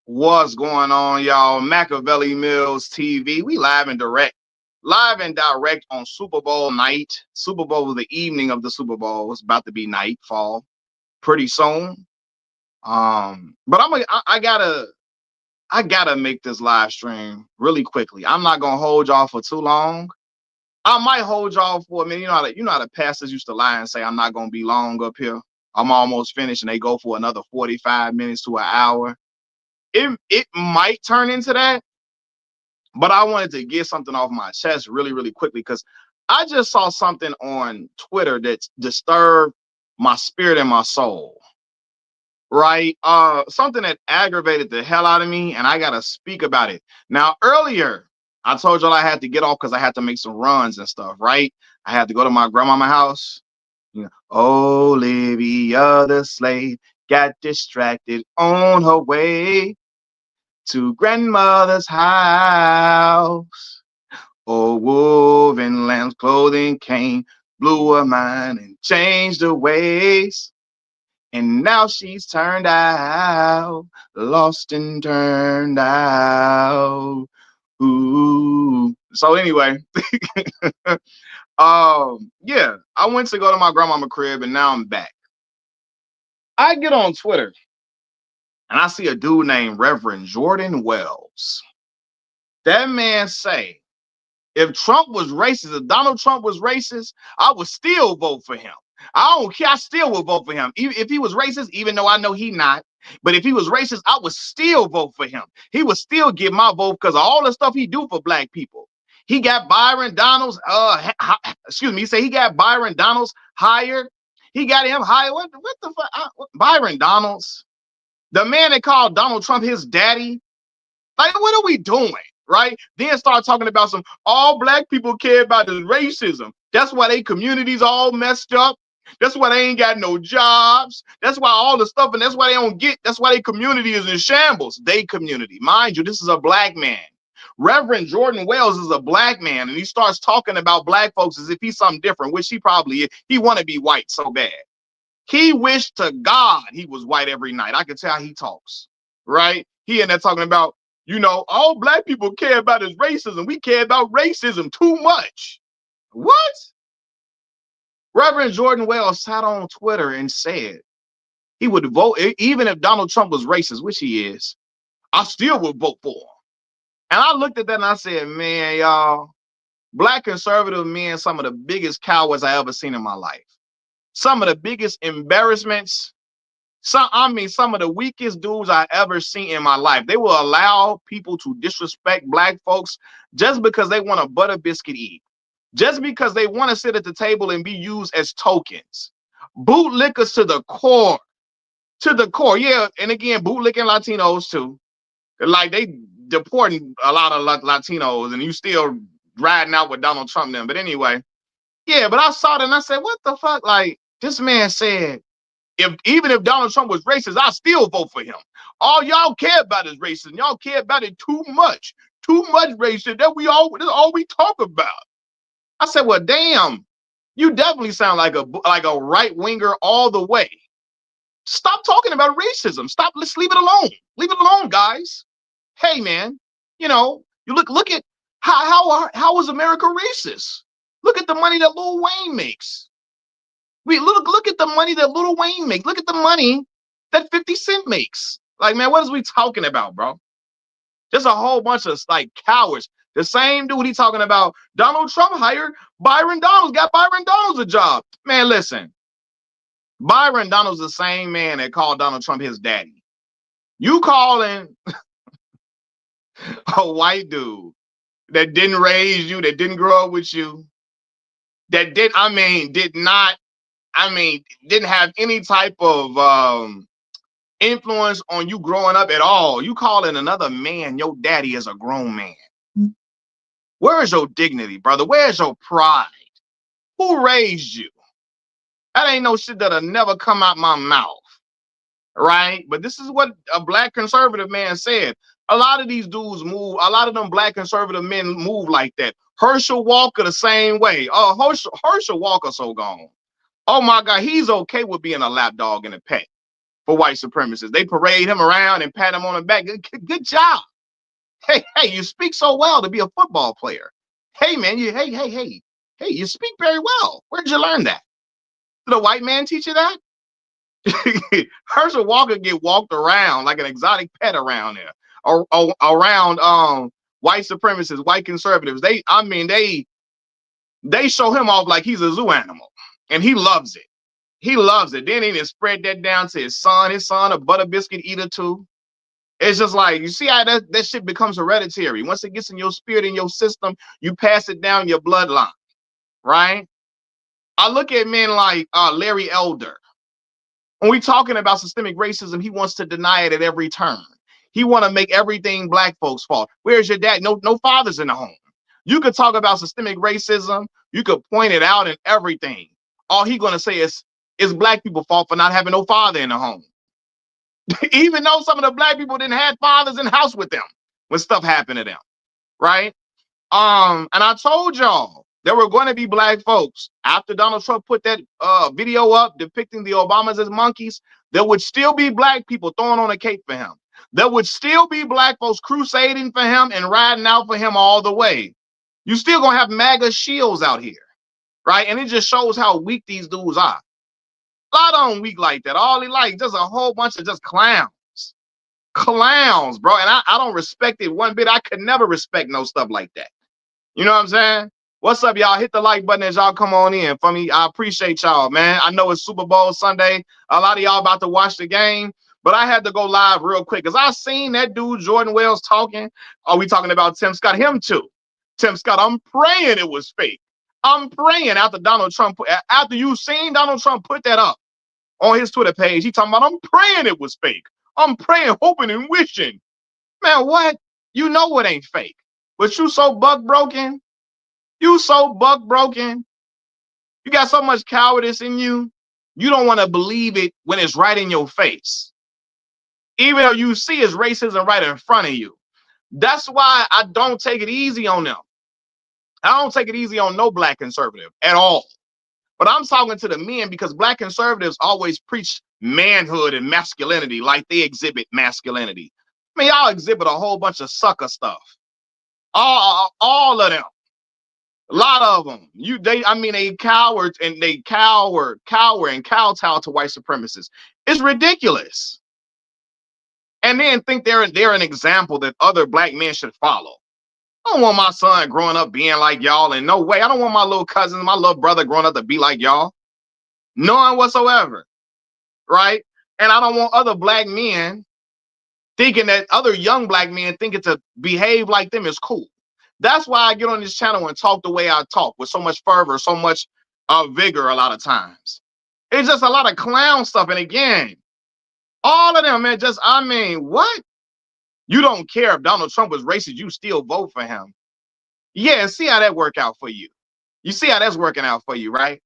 What's going on, y'all? Machiavelli Mills TV. We live and direct on Super Bowl night. Super Bowl, the evening of the Super Bowl. It's about to be nightfall pretty soon. But I gotta make this live stream really quickly. I'm not gonna hold y'all for too long. I might hold y'all for a minute. You know how the pastors used to lie and say I'm not gonna be long up here. I'm almost finished, and they go for another 45 minutes to an hour. It might turn into that, but I wanted to get something off my chest really, really quickly because I just saw something on Twitter that disturbed my spirit and my soul. Right? Something that aggravated the hell out of me, and I gotta speak about it. Now, earlier, I told y'all I had to get off because I had to make some runs and stuff, right? I had to go to my grandmama's house. Olivia the slave got distracted on her way to grandmother's house. Oh, woven lamb's clothing came, blew her mind and changed her ways. And now she's turned out, lost and turned out. Ooh. So anyway, yeah, I went to go to my grandmama crib and now I'm back. I get on Twitter and I see a dude named Reverend Jordan Wells. That man say, if Trump was racist, if Donald Trump was racist, I would still vote for him. I don't care. I still would vote for him. Even if he was racist, even though I know he not. But if he was racist, I would still vote for him. He would still get my vote because of all the stuff he do for black people. He got Byron Donalds. Excuse me. He said he got Byron Donalds hired. He got him hired. What the fuck? Byron Donalds, the man that called Donald Trump his daddy. Like, what are we doing? Right? Then start talking about some all black people care about is racism. That's why they communities all messed up. That's why they ain't got no jobs. That's why all the stuff, and that's why they don't get, that's why their community is in shambles. They community. Mind you, this is a black man. Reverend Jordan Wells is a black man, and he starts talking about black folks as if he's something different, which he probably is. He want to be white so bad. He wished to God he was white every night. I can tell how he talks, right? He in there talking about, all black people care about is racism. We care about racism too much. What? Reverend Jordan Wells sat on Twitter and said he would vote, even if Donald Trump was racist, which he is, I still would vote for him. And I looked at that and I said, man, y'all, black conservative men, some of the biggest cowards I ever seen in my life. Some of the biggest embarrassments. Some of the weakest dudes I ever seen in my life. They will allow people to disrespect black folks just because they want a butter biscuit eat. Just because they want to sit at the table and be used as tokens. Bootlickers to the core. To the core. Yeah, and again, bootlicking Latinos too. Like they deporting a lot of Latinos and you still riding out with Donald Trump then. But anyway, yeah, but I saw it and I said, what the fuck? Like, this man said, even if Donald Trump was racist, I still vote for him. All y'all care about is racism. Y'all care about it too much. Too much racism. That's all we talk about. I said, well, damn, you definitely sound like a right winger all the way. Stop talking about racism. Stop. Let's leave it alone. Leave it alone, guys. Hey, man, you look at how is America racist? Look at the money that Lil Wayne makes. Look at the money that Lil Wayne makes. Look at the money that 50 Cent makes. Like, man, what is we talking about, bro? There's a whole bunch of like cowards. The same dude he talking about. Donald Trump hired Byron Donalds, got Byron Donalds a job. Man, listen. Byron Donalds the same man that called Donald Trump his daddy. You calling a white dude that didn't raise you, that didn't grow up with you, that didn't have any type of influence on you growing up at all. You calling another man your daddy as a grown man. Where is your dignity, brother? Where's your pride? Who raised you? That ain't no shit that'll never come out my mouth, right? But this is what a black conservative man said. A lot of these dudes move, a lot of them black conservative men move like that. Herschel Walker the same way. Herschel Walker so gone. Oh my God, he's okay with being a lapdog and a pet. for white supremacists. They parade him around and pat him on the back. Good job. Hey, you speak so well to be a football player. Hey, man, hey, you speak very well. Where'd you learn that? Did a white man teach you that? Herschel Walker get walked around like an exotic pet around there, or around white supremacists, white conservatives. They show him off like he's a zoo animal, and he loves it. He loves it. Then he didn't spread that down to his son. His son a butter biscuit eater too. It's just like, you see how that shit becomes hereditary. Once it gets in your spirit, in your system, you pass it down your bloodline, right? I look at men like Larry Elder. When we talking about systemic racism, he wants to deny it at every turn. He want to make everything black folks' fault. Where's your dad? No fathers in the home. You could talk about systemic racism. You could point it out and everything. All he gonna say is black people's fault for not having no father in the home. Even though some of the black people didn't have fathers in the house with them when stuff happened to them, right? And I told y'all there were going to be black folks after Donald Trump put that video up depicting the Obamas as monkeys. There would still be black people throwing on a cape for him. There would still be black folks crusading for him and riding out for him all the way. You still gonna have MAGA shields out here, right? And it just shows how weak these dudes are. A lot of them weak like that. All they like just a whole bunch of just clowns, bro. And I don't respect it one bit. I could never respect no stuff like that. You know what I'm saying? What's up, y'all? Hit the like button as y'all come on in for me. I appreciate y'all, man. I know it's Super Bowl Sunday. A lot of y'all about to watch the game, but I had to go live real quick because I seen that dude Jordan Wells talking. Are we talking about Tim Scott? Him too. Tim Scott, I'm praying it was fake. I'm praying after you seen Donald Trump put that up on his Twitter page, he talking about, I'm praying it was fake. I'm praying, hoping, and wishing. Man, what? You know it ain't fake. But you so buck broken. You so buck broken. You got so much cowardice in you. You don't want to believe it when it's right in your face. Even though you see it's racism right in front of you. That's why I don't take it easy on them. I don't take it easy on no black conservative at all. But I'm talking to the men because black conservatives always preach manhood and masculinity like they exhibit masculinity. I mean, y'all exhibit a whole bunch of sucker stuff. All of them. A lot of them. They cowards and they cower and kowtow to white supremacists. It's ridiculous. And then think they're an example that other black men should follow. I don't want my son growing up being like y'all, and no way. I don't want my little cousin, my little brother growing up to be like y'all. None whatsoever, right? And I don't want other black men thinking that other young black men thinking to behave like them is cool. That's why I get on this channel and talk the way I talk with so much fervor, so much vigor a lot of times. It's just a lot of clown stuff. And again, all of them, man, what? You don't care if Donald Trump was racist, you still vote for him. Yeah, see how that work out for you. You see how that's working out for you, right?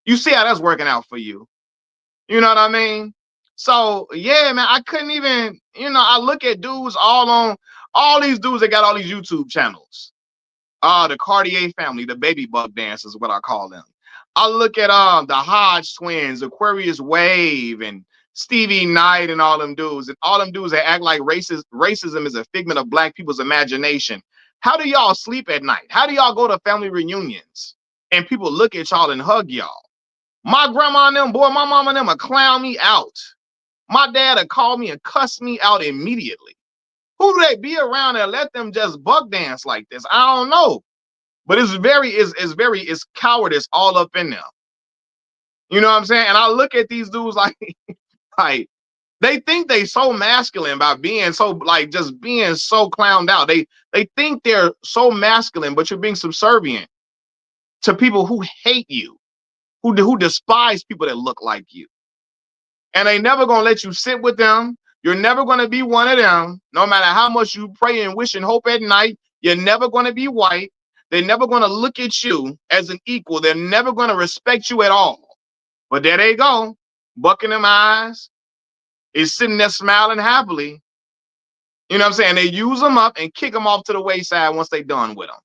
You see how that's working out for you. You know what I mean? So, yeah, man, I couldn't even, I look at dudes all these dudes that got all these YouTube channels. The Cartier family, the baby bug dancers, what I call them. I look at the Hodge twins, Aquarius Wave, and Stevie Knight, and all them dudes. And all them dudes that act like racism is a figment of black people's imagination. How do y'all sleep at night? How do y'all go to family reunions and people look at y'all and hug y'all? My grandma and them, boy, my mama and them will clown me out. My dad will call me and cuss me out immediately. Who do they be around and let them just buck dance like this? I don't know. But it's cowardice all up in them. You know what I'm saying? And I look at these dudes like they think they so masculine by being so just being so clowned out. They think they're so masculine, but you're being subservient to people who hate you, who despise people that look like you. And they never gonna let you sit with them. You're never gonna be one of them. No matter how much you pray and wish and hope at night, you're never gonna be white. They're never gonna look at you as an equal. They're never gonna respect you at all. But there they go, bucking them eyes, is sitting there smiling happily. You know what I'm saying? They use them up and kick them off to the wayside once they're done with them.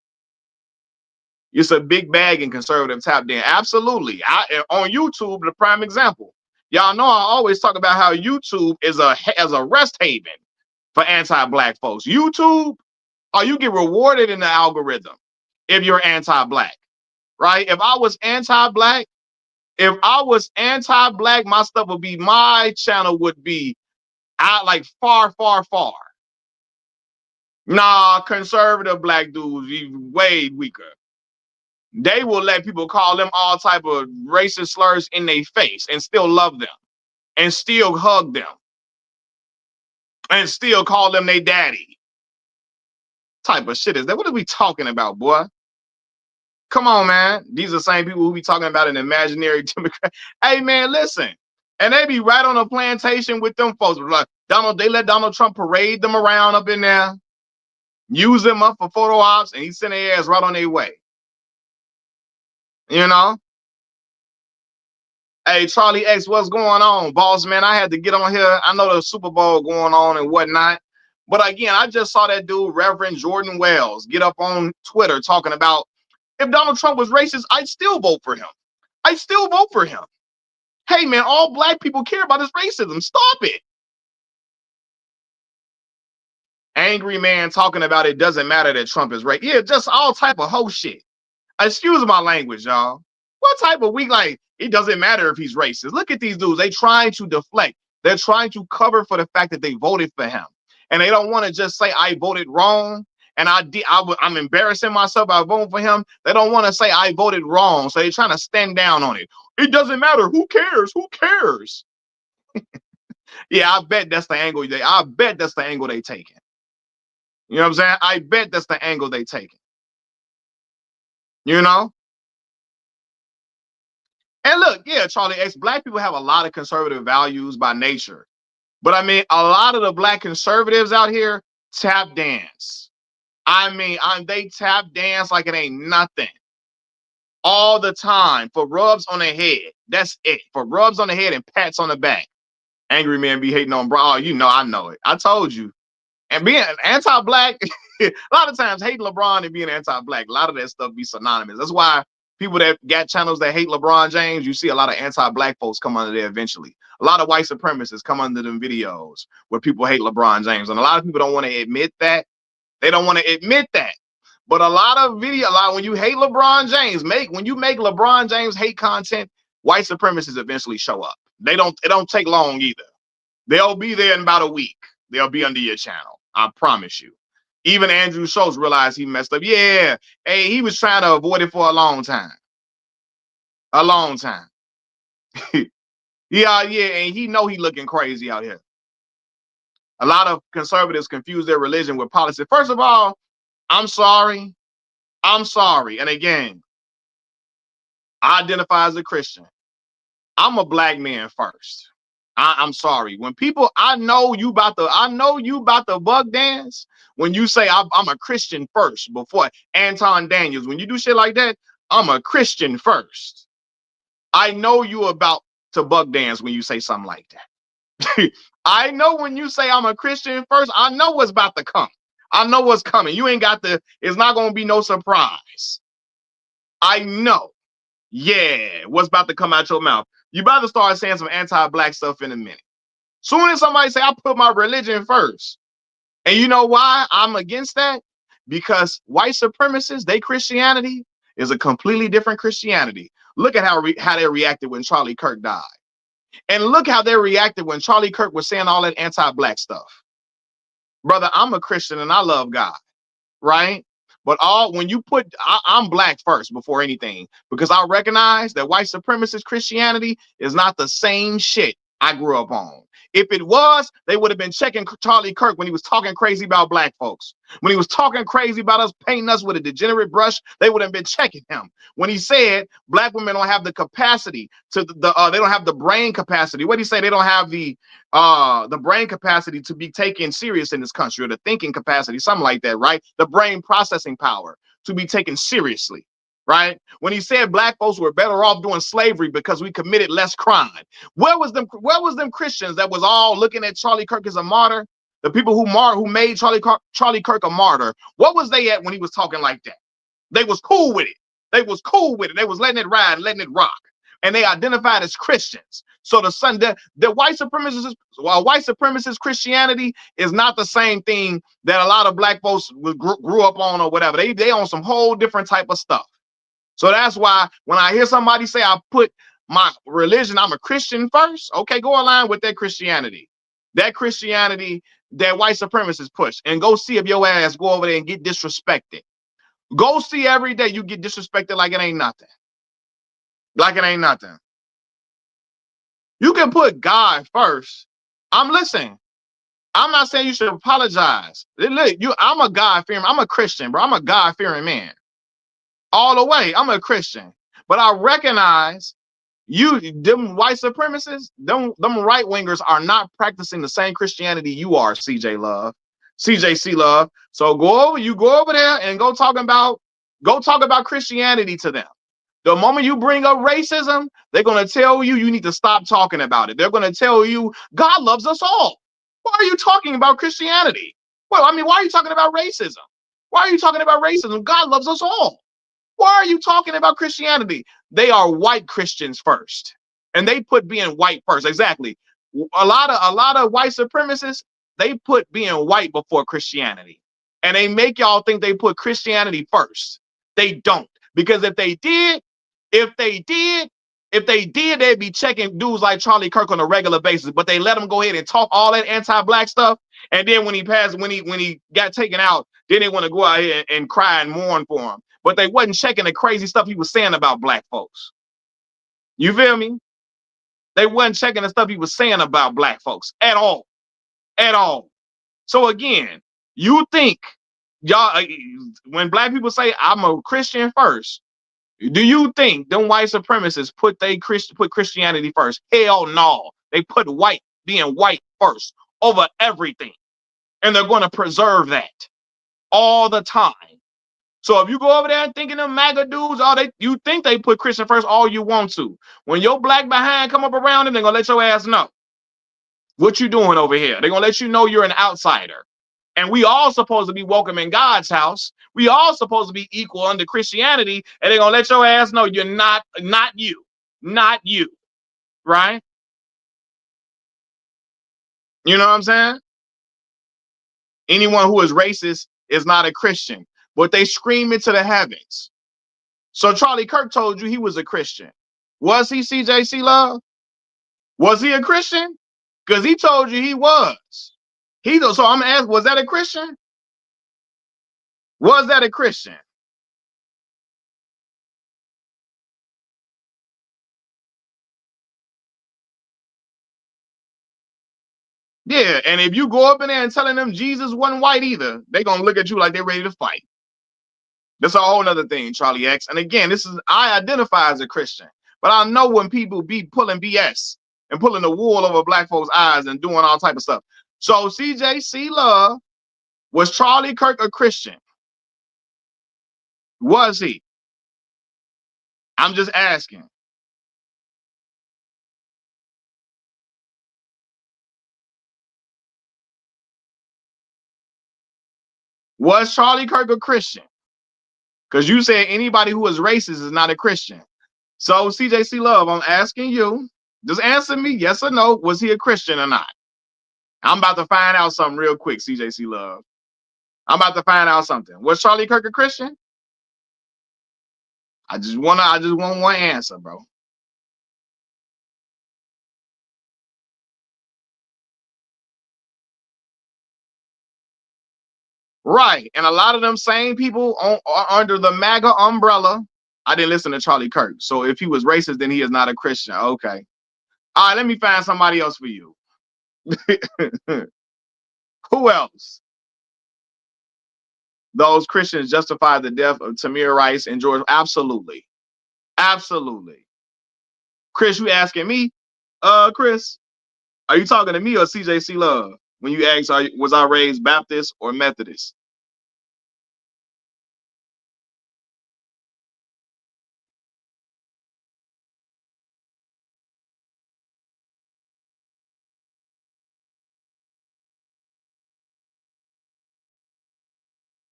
It's a big bag in conservative tap dance. Absolutely. On YouTube, the prime example. Y'all know I always talk about how YouTube is as a rest haven for anti-black folks. YouTube, you get rewarded in the algorithm if you're anti-black, right? If I was anti-black, my channel would be out like far, far, far. Nah, conservative black dudes, way weaker. They will let people call them all type of racist slurs in their face and still love them and still hug them and still call them they daddy. Type of shit is that? What are we talking about, boy? Come on, man. These are the same people who be talking about an imaginary Democrat. Hey, man, listen. And they be right on a plantation with them folks. Like they let Donald Trump parade them around up in there, use them up for photo ops, and he sent their ass right on their way. You know? Hey, Charlie X, what's going on, boss man? I had to get on here. I know the Super Bowl going on and whatnot. But again, I just saw that dude, Reverend Jordan Wells, get up on Twitter talking about if Donald Trump was racist, I'd still vote for him. I'd still vote for him. Hey, man, all black people care about is racism. Stop it. Angry man talking about it doesn't matter that Trump is racist. Yeah, just all type of hoe shit. Excuse my language, y'all. What type of weak, like, it doesn't matter if he's racist. Look at these dudes. They trying to deflect. They're trying to cover for the fact that they voted for him. And they don't want to just say, I voted wrong. And I'm embarrassing myself by voting for him. They don't want to say I voted wrong. So they're trying to stand down on it. It doesn't matter. Who cares? Who cares? Yeah, I bet that's the angle they taking. You know what I'm saying? I bet that's the angle they taking. You know? And look, yeah, Charlie X, black people have a lot of conservative values by nature. But I mean, a lot of the black conservatives out here tap dance. They tap dance like it ain't nothing. All the time for rubs on the head. That's it. For rubs on the head and pats on the back. Angry men be hating on bro. Oh, you know, I know it. I told you. And being anti-black, a lot of times hating LeBron and being anti-black, a lot of that stuff be synonymous. That's why people that got channels that hate LeBron James, you see a lot of anti-black folks come under there eventually. A lot of white supremacists come under them videos where people hate LeBron James. And a lot of people don't want to admit that. They don't want to admit that. But a lot when you hate LeBron James, when you make LeBron James hate content, white supremacists eventually show up. It don't take long either. They'll be there in about a week. They'll be under your channel. I promise you. Even Andrew Schultz realized he messed up. Yeah. Hey, he was trying to avoid it for a long time. A long time. Yeah, and he know he looking crazy out here. A lot of conservatives confuse their religion with policy. First of all, I'm sorry. And again, I identify as a Christian. I'm a black man first. I'm sorry. When people, I know you about the bug dance when you say I'm a Christian first before Anton Daniels. When you do shit like that, I'm a Christian first. I know you about to bug dance when you say something like that. I know when you say I'm a Christian first, I know what's about to come. I know what's coming. You ain't got it's not going to be no surprise. I know. Yeah, what's about to come out your mouth. You about to start saying some anti-black stuff in a minute. Soon as somebody say, I put my religion first. And you know why I'm against that? Because white supremacists, their Christianity is a completely different Christianity. Look at how they reacted when Charlie Kirk died. And look how they reacted when Charlie Kirk was saying all that anti-black stuff. Brother, I'm a Christian and I love God, right? But I'm black first before anything, because I recognize that white supremacist Christianity is not the same shit I grew up on. If it was, they would have been checking Charlie Kirk when he was talking crazy about black folks. When he was talking crazy about us, painting us with a degenerate brush, they would have been checking him. When he said black women don't have the capacity they don't have the brain capacity. What did he say? They don't have the brain capacity to be taken serious in this country, or the thinking capacity, something like that, right? The brain processing power to be taken seriously. Right? When he said black folks were better off doing slavery because we committed less crime. Where was them Christians that was all looking at Charlie Kirk as a martyr? The people who made Charlie Kirk a martyr. What was they at when he was talking like that? They was cool with it. They was letting it ride, letting it rock. and they identified as Christians. So the white supremacist, while white supremacist Christianity is not the same thing that a lot of black folks grew up on or whatever. They on some whole different type of stuff. So that's why when I hear somebody say I put my religion, I'm a Christian first, okay, go align with that Christianity. That Christianity that white supremacists push, and go see if your ass go over there and get disrespected. Go see every day you get disrespected like it ain't nothing. Like it ain't nothing. You can put God first. I'm listening. I'm not saying you should apologize. Look, I'm a God-fearing, I'm a Christian, bro. I'm a God-fearing man. All the way. I'm a Christian. But I recognize them white supremacists, them right wingers are not practicing the same Christianity you are, CJC Love. So go over there and go talk about Christianity to them. The moment you bring up racism, they're going to tell you need to stop talking about it. They're going to tell you God loves us all. Why are you talking about Christianity? Well, I mean, why are you talking about racism? Why are you talking about racism? God loves us all. Why are you talking about Christianity? They are white Christians first, and they put being white first. Exactly. A lot of white supremacists, they put being white before Christianity, and they make y'all think they put Christianity first. They don't, because if they did, they'd be checking dudes like Charlie Kirk on a regular basis. But they let him go ahead and talk all that anti-black stuff, and then when he got taken out, then they want to go out here and cry and mourn for him. But they wasn't checking the crazy stuff he was saying about black folks. You feel me? They wasn't checking the stuff he was saying about black folks at all. At all. So again, you think y'all, when black people say I'm a Christian first, do you think them white supremacists put Christianity first? Hell no. They put being white first over everything. And they're going to preserve that all the time. So if you go over there and thinking them MAGA dudes, you think they put Christian first all you want to. When your black behind come up around them, they're going to let your ass know what you doing over here. They're going to let you know you're an outsider. And we all supposed to be welcome in God's house. We all supposed to be equal under Christianity. And they're going to let your ass know you're not you. Not you. Right? You know what I'm saying? Anyone who is racist is not a Christian. But they scream into the heavens. So Charlie Kirk told you he was a Christian. Was he, CJC Love? Was he a Christian? Because he told you he was. So I'm gonna ask, was that a Christian? Was that a Christian? Yeah, and if you go up in there and telling them Jesus wasn't white either, they're gonna look at you like they're ready to fight. That's a whole other thing, Charlie X. And again, I identify as a Christian, but I know when people be pulling BS and pulling the wool over black folks' eyes and doing all type of stuff. So CJC Love, was Charlie Kirk a Christian? Was he? I'm just asking. Was Charlie Kirk a Christian? Because you said anybody who is racist is not a Christian. So CJC Love, I'm asking you, just answer me yes or no. Was he a Christian or not? I'm about to find out something real quick, CJC Love. I'm about to find out something. Was Charlie Kirk a Christian? I just want one answer, bro. Right. And a lot of them same people under the MAGA umbrella. I didn't listen to Charlie Kirk. So if he was racist, then he is not a Christian. Okay. All right, let me find somebody else for you. Who else? Those Christians justify the death of Tamir Rice and George. Absolutely. Absolutely. Chris, you asking me? Chris, are you talking to me or CJC Love? When you ask, was I raised Baptist or Methodist?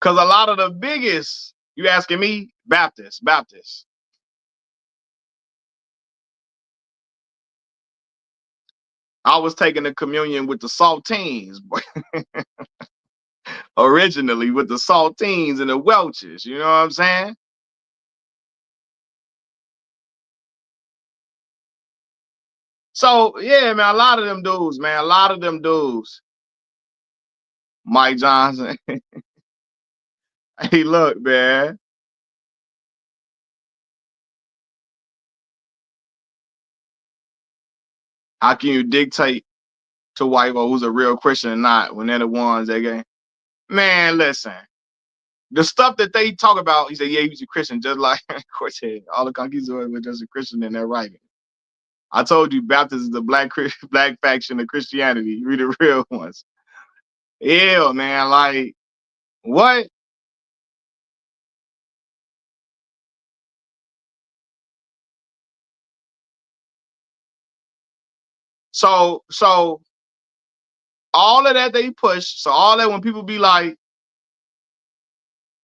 Because a lot of the biggest, you asking me, Baptist. I was taking the communion with the saltines, originally with the saltines and the Welches. You know what I'm saying? So yeah, man, a lot of them dudes, man, a lot of them dudes. Mike Johnson. Hey, look, man. How can you dictate to white folks who's a real Christian or not when they're the ones that get? Man, listen. The stuff that they talk about, he said, yeah, he's a Christian, just like of course, all the conquistadors were just a Christian in their writing. I told you, Baptist is the black faction of Christianity. Read the real ones. Yeah, man. Like what? So all of that they push. So all that when people be like,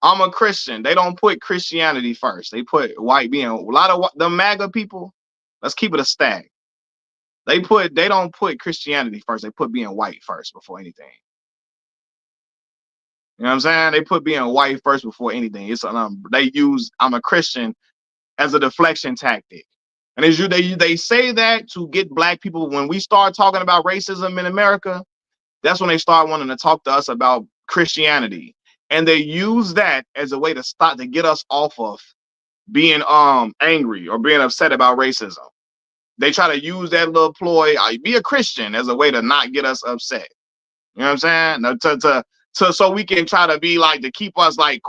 I'm a Christian, they don't put Christianity first. They put white being a lot of the MAGA people. Let's keep it a stack. They don't put Christianity first. They put being white first before anything. You know what I'm saying? They put being white first before anything. It's they use I'm a Christian as a deflection tactic. And as they say that to get black people when we start talking about racism in America, that's when they start wanting to talk to us about Christianity. And they use that as a way to stop to get us off of being angry or being upset about racism. They try to use that little ploy, I be a Christian, as a way to not get us upset. You know what I'm saying? No, to so we can try to be like to keep us like,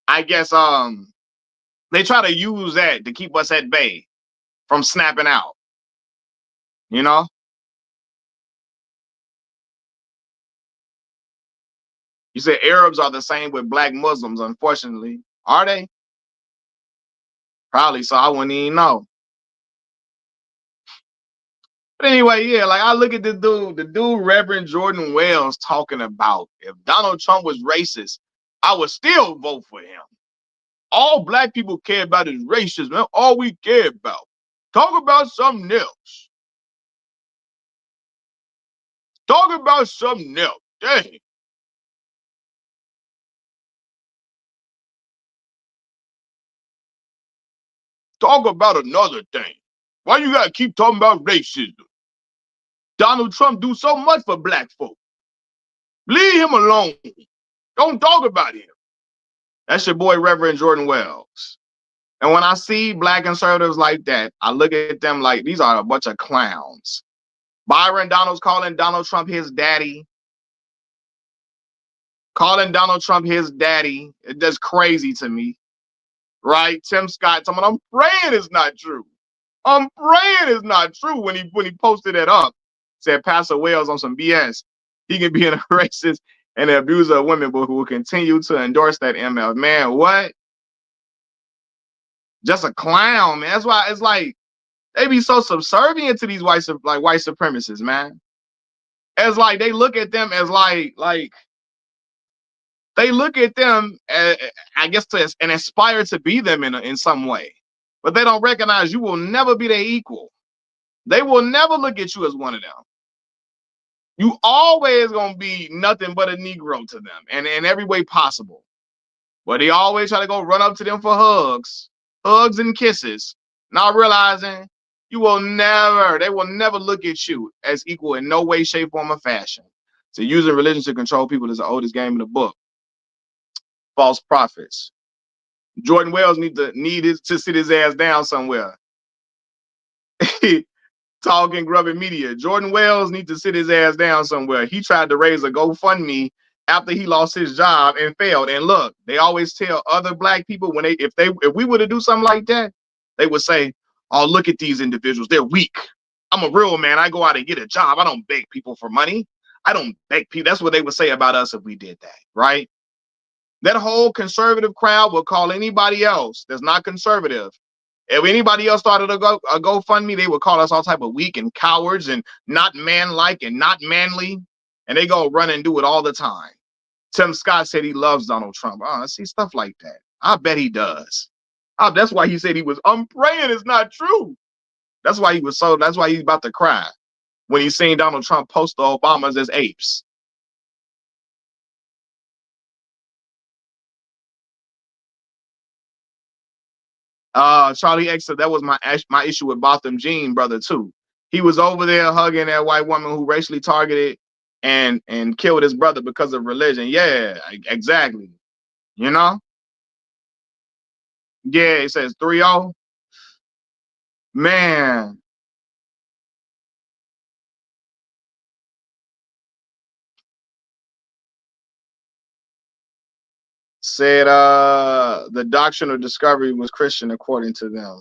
I guess they try to use that to keep us at bay from snapping out. You know? You said Arabs are the same with black Muslims, unfortunately. Are they? Probably so I wouldn't even know. But anyway, yeah, like I look at the dude Reverend Jordan Wells talking about if Donald Trump was racist, I would still vote for him. All black people care about is racism. All we care about. Talk about something else. Talk about something else. Dang. Talk about another thing. Why you gotta keep talking about racism? Donald Trump do so much for black folk. Leave him alone. Don't talk about him. That's your boy Reverend Jordan Wells. And when I see black conservatives like that, I look at them like these are a bunch of clowns. Byron Donalds calling Donald Trump his daddy. Calling Donald Trump his daddy. That's crazy to me. Right? Tim Scott talking, I'm praying it's not true. I'm praying it's not true when he posted that up. Said Pastor Wells on some BS. He can be a racist and an abuser of women, but who will continue to endorse that ML. Man, what? Just a clown, man. That's why it's like they be so subservient to these white supremacists, man. As like they look at them as like they look at them as, I guess to and aspire to be them in some way, but they don't recognize you will never be their equal. They will never look at you as one of them. You always gonna be nothing but a Negro to them, and in every way possible. But they always try to go run up to them for hugs and kisses, not realizing they will never look at you as equal in no way, shape, form, or fashion. So using religion to control people is the oldest game in the book. False prophets. Jordan Wells to sit his ass down somewhere. Talking Grubby Media. Jordan Wells needs to sit his ass down somewhere. He tried to raise a GoFundMe after he lost his job and failed. And look, they always tell other black people when if we were to do something like that, they would say, "Oh, look at these individuals. They're weak. I'm a real man. I go out and get a job. I don't beg people for money. I don't beg people." That's what they would say about us if we did that, right? That whole conservative crowd will call anybody else that's not conservative. If anybody else started a GoFundMe, they would call us all type of weak and cowards and not manlike and not manly. And they go run and do it all the time. Tim Scott said he loves Donald Trump. Oh, I see stuff like that. I bet he does. That's why he said I'm praying it's not true. That's why he's about to cry. when he seen Donald Trump post the Obamas as apes. Charlie X said that was my issue with Botham Jean brother too. He was over there hugging that white woman who racially targeted and killed his brother because of religion. Yeah, exactly. You know? Yeah, it says 3-0. Man, said the doctrine of discovery was Christian according to them.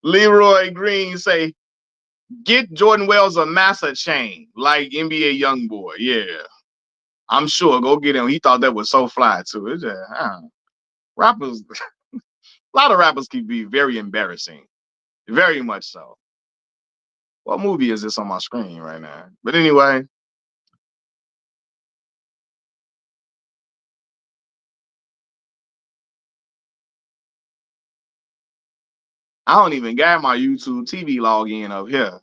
Leroy Green say, get Jordan Wells a massa chain like NBA YoungBoy. Yeah, I'm sure. Go get him. He thought that was so fly too. It's just, rappers, a lot of rappers can be very embarrassing. Very much so. What movie is this on my screen right now? But anyway, I don't even got my YouTube TV login up here.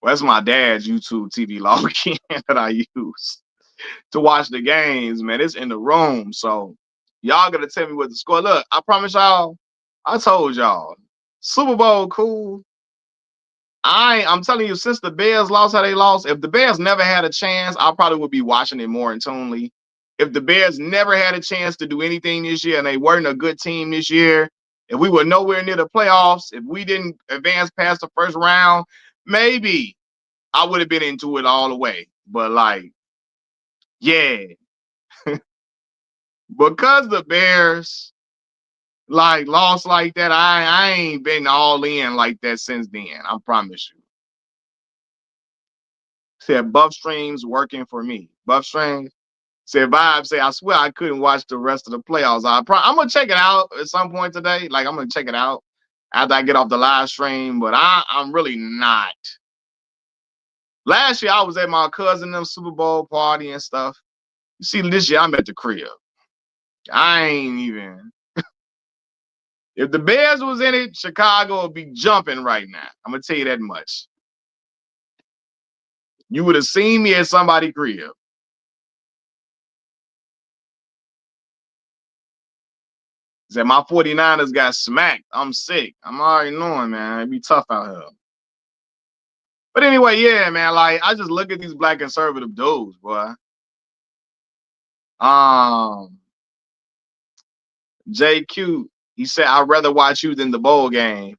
Well, that's my dad's YouTube TV login that I use to watch the games, man. It's in the room. So y'all gotta tell me what the score. Look, I promise y'all, I told y'all. Super Bowl cool. I'm telling you, since the Bears lost how they lost, if the Bears never had a chance, I probably would be watching it more intunely. If the Bears never had a chance to do anything this year and they weren't a good team this year, if we were nowhere near the playoffs, if we didn't advance past the first round, maybe I would have been into it all the way. But like, yeah, because the Bears like lost like that, I ain't been all in like that since then. I promise you. Said buff streams working for me. Buff streams. Said Vibe say I swear I couldn't watch the rest of the playoffs. I'm gonna check it out at some point today. Like I'm gonna check it out after I get off the live stream. But I'm really not. Last year I was at my cousin them Super Bowl party and stuff. You see, this year I'm at the crib. I ain't even. If the Bears was in it, Chicago would be jumping right now. I'm gonna tell you that much. You would have seen me at somebody's crib. Said my 49ers got smacked. I'm sick. I'm already knowing, man. It'd be tough out here. But anyway, yeah, man. Like I just look at these black conservative dudes, boy. Um, JQ, he said, I'd rather watch you than the bowl game.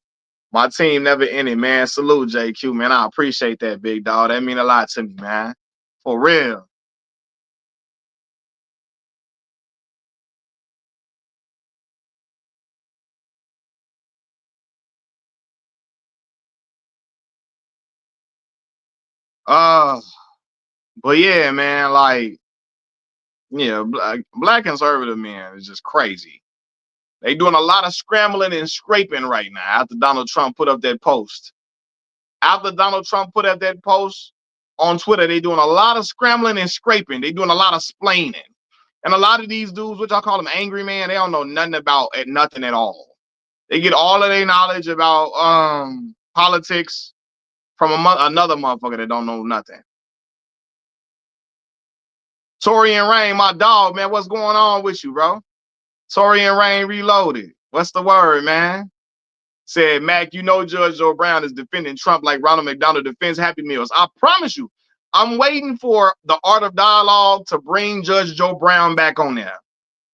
My team never ended, man. Salute, JQ, man. I appreciate that, big dog. That mean a lot to me, man. For real. Uh, but yeah, man, like, yeah, black conservative men is just crazy. They doing a lot of scrambling and scraping right now after Donald Trump put up that post. After Donald Trump put up that post on Twitter, they doing a lot of scrambling and scraping. They doing a lot of splaining. And a lot of these dudes, which I call them angry man, they don't know nothing about nothing at all. They get all of their knowledge about politics from another motherfucker that don't know nothing. Tori and Rain, my dog, man, what's going on with you, bro? Tori and Rain Reloaded. What's the word, man? Said, Mac, you know Judge Joe Brown is defending Trump like Ronald McDonald defends Happy Meals. I promise you, I'm waiting for the Art of Dialogue to bring Judge Joe Brown back on there.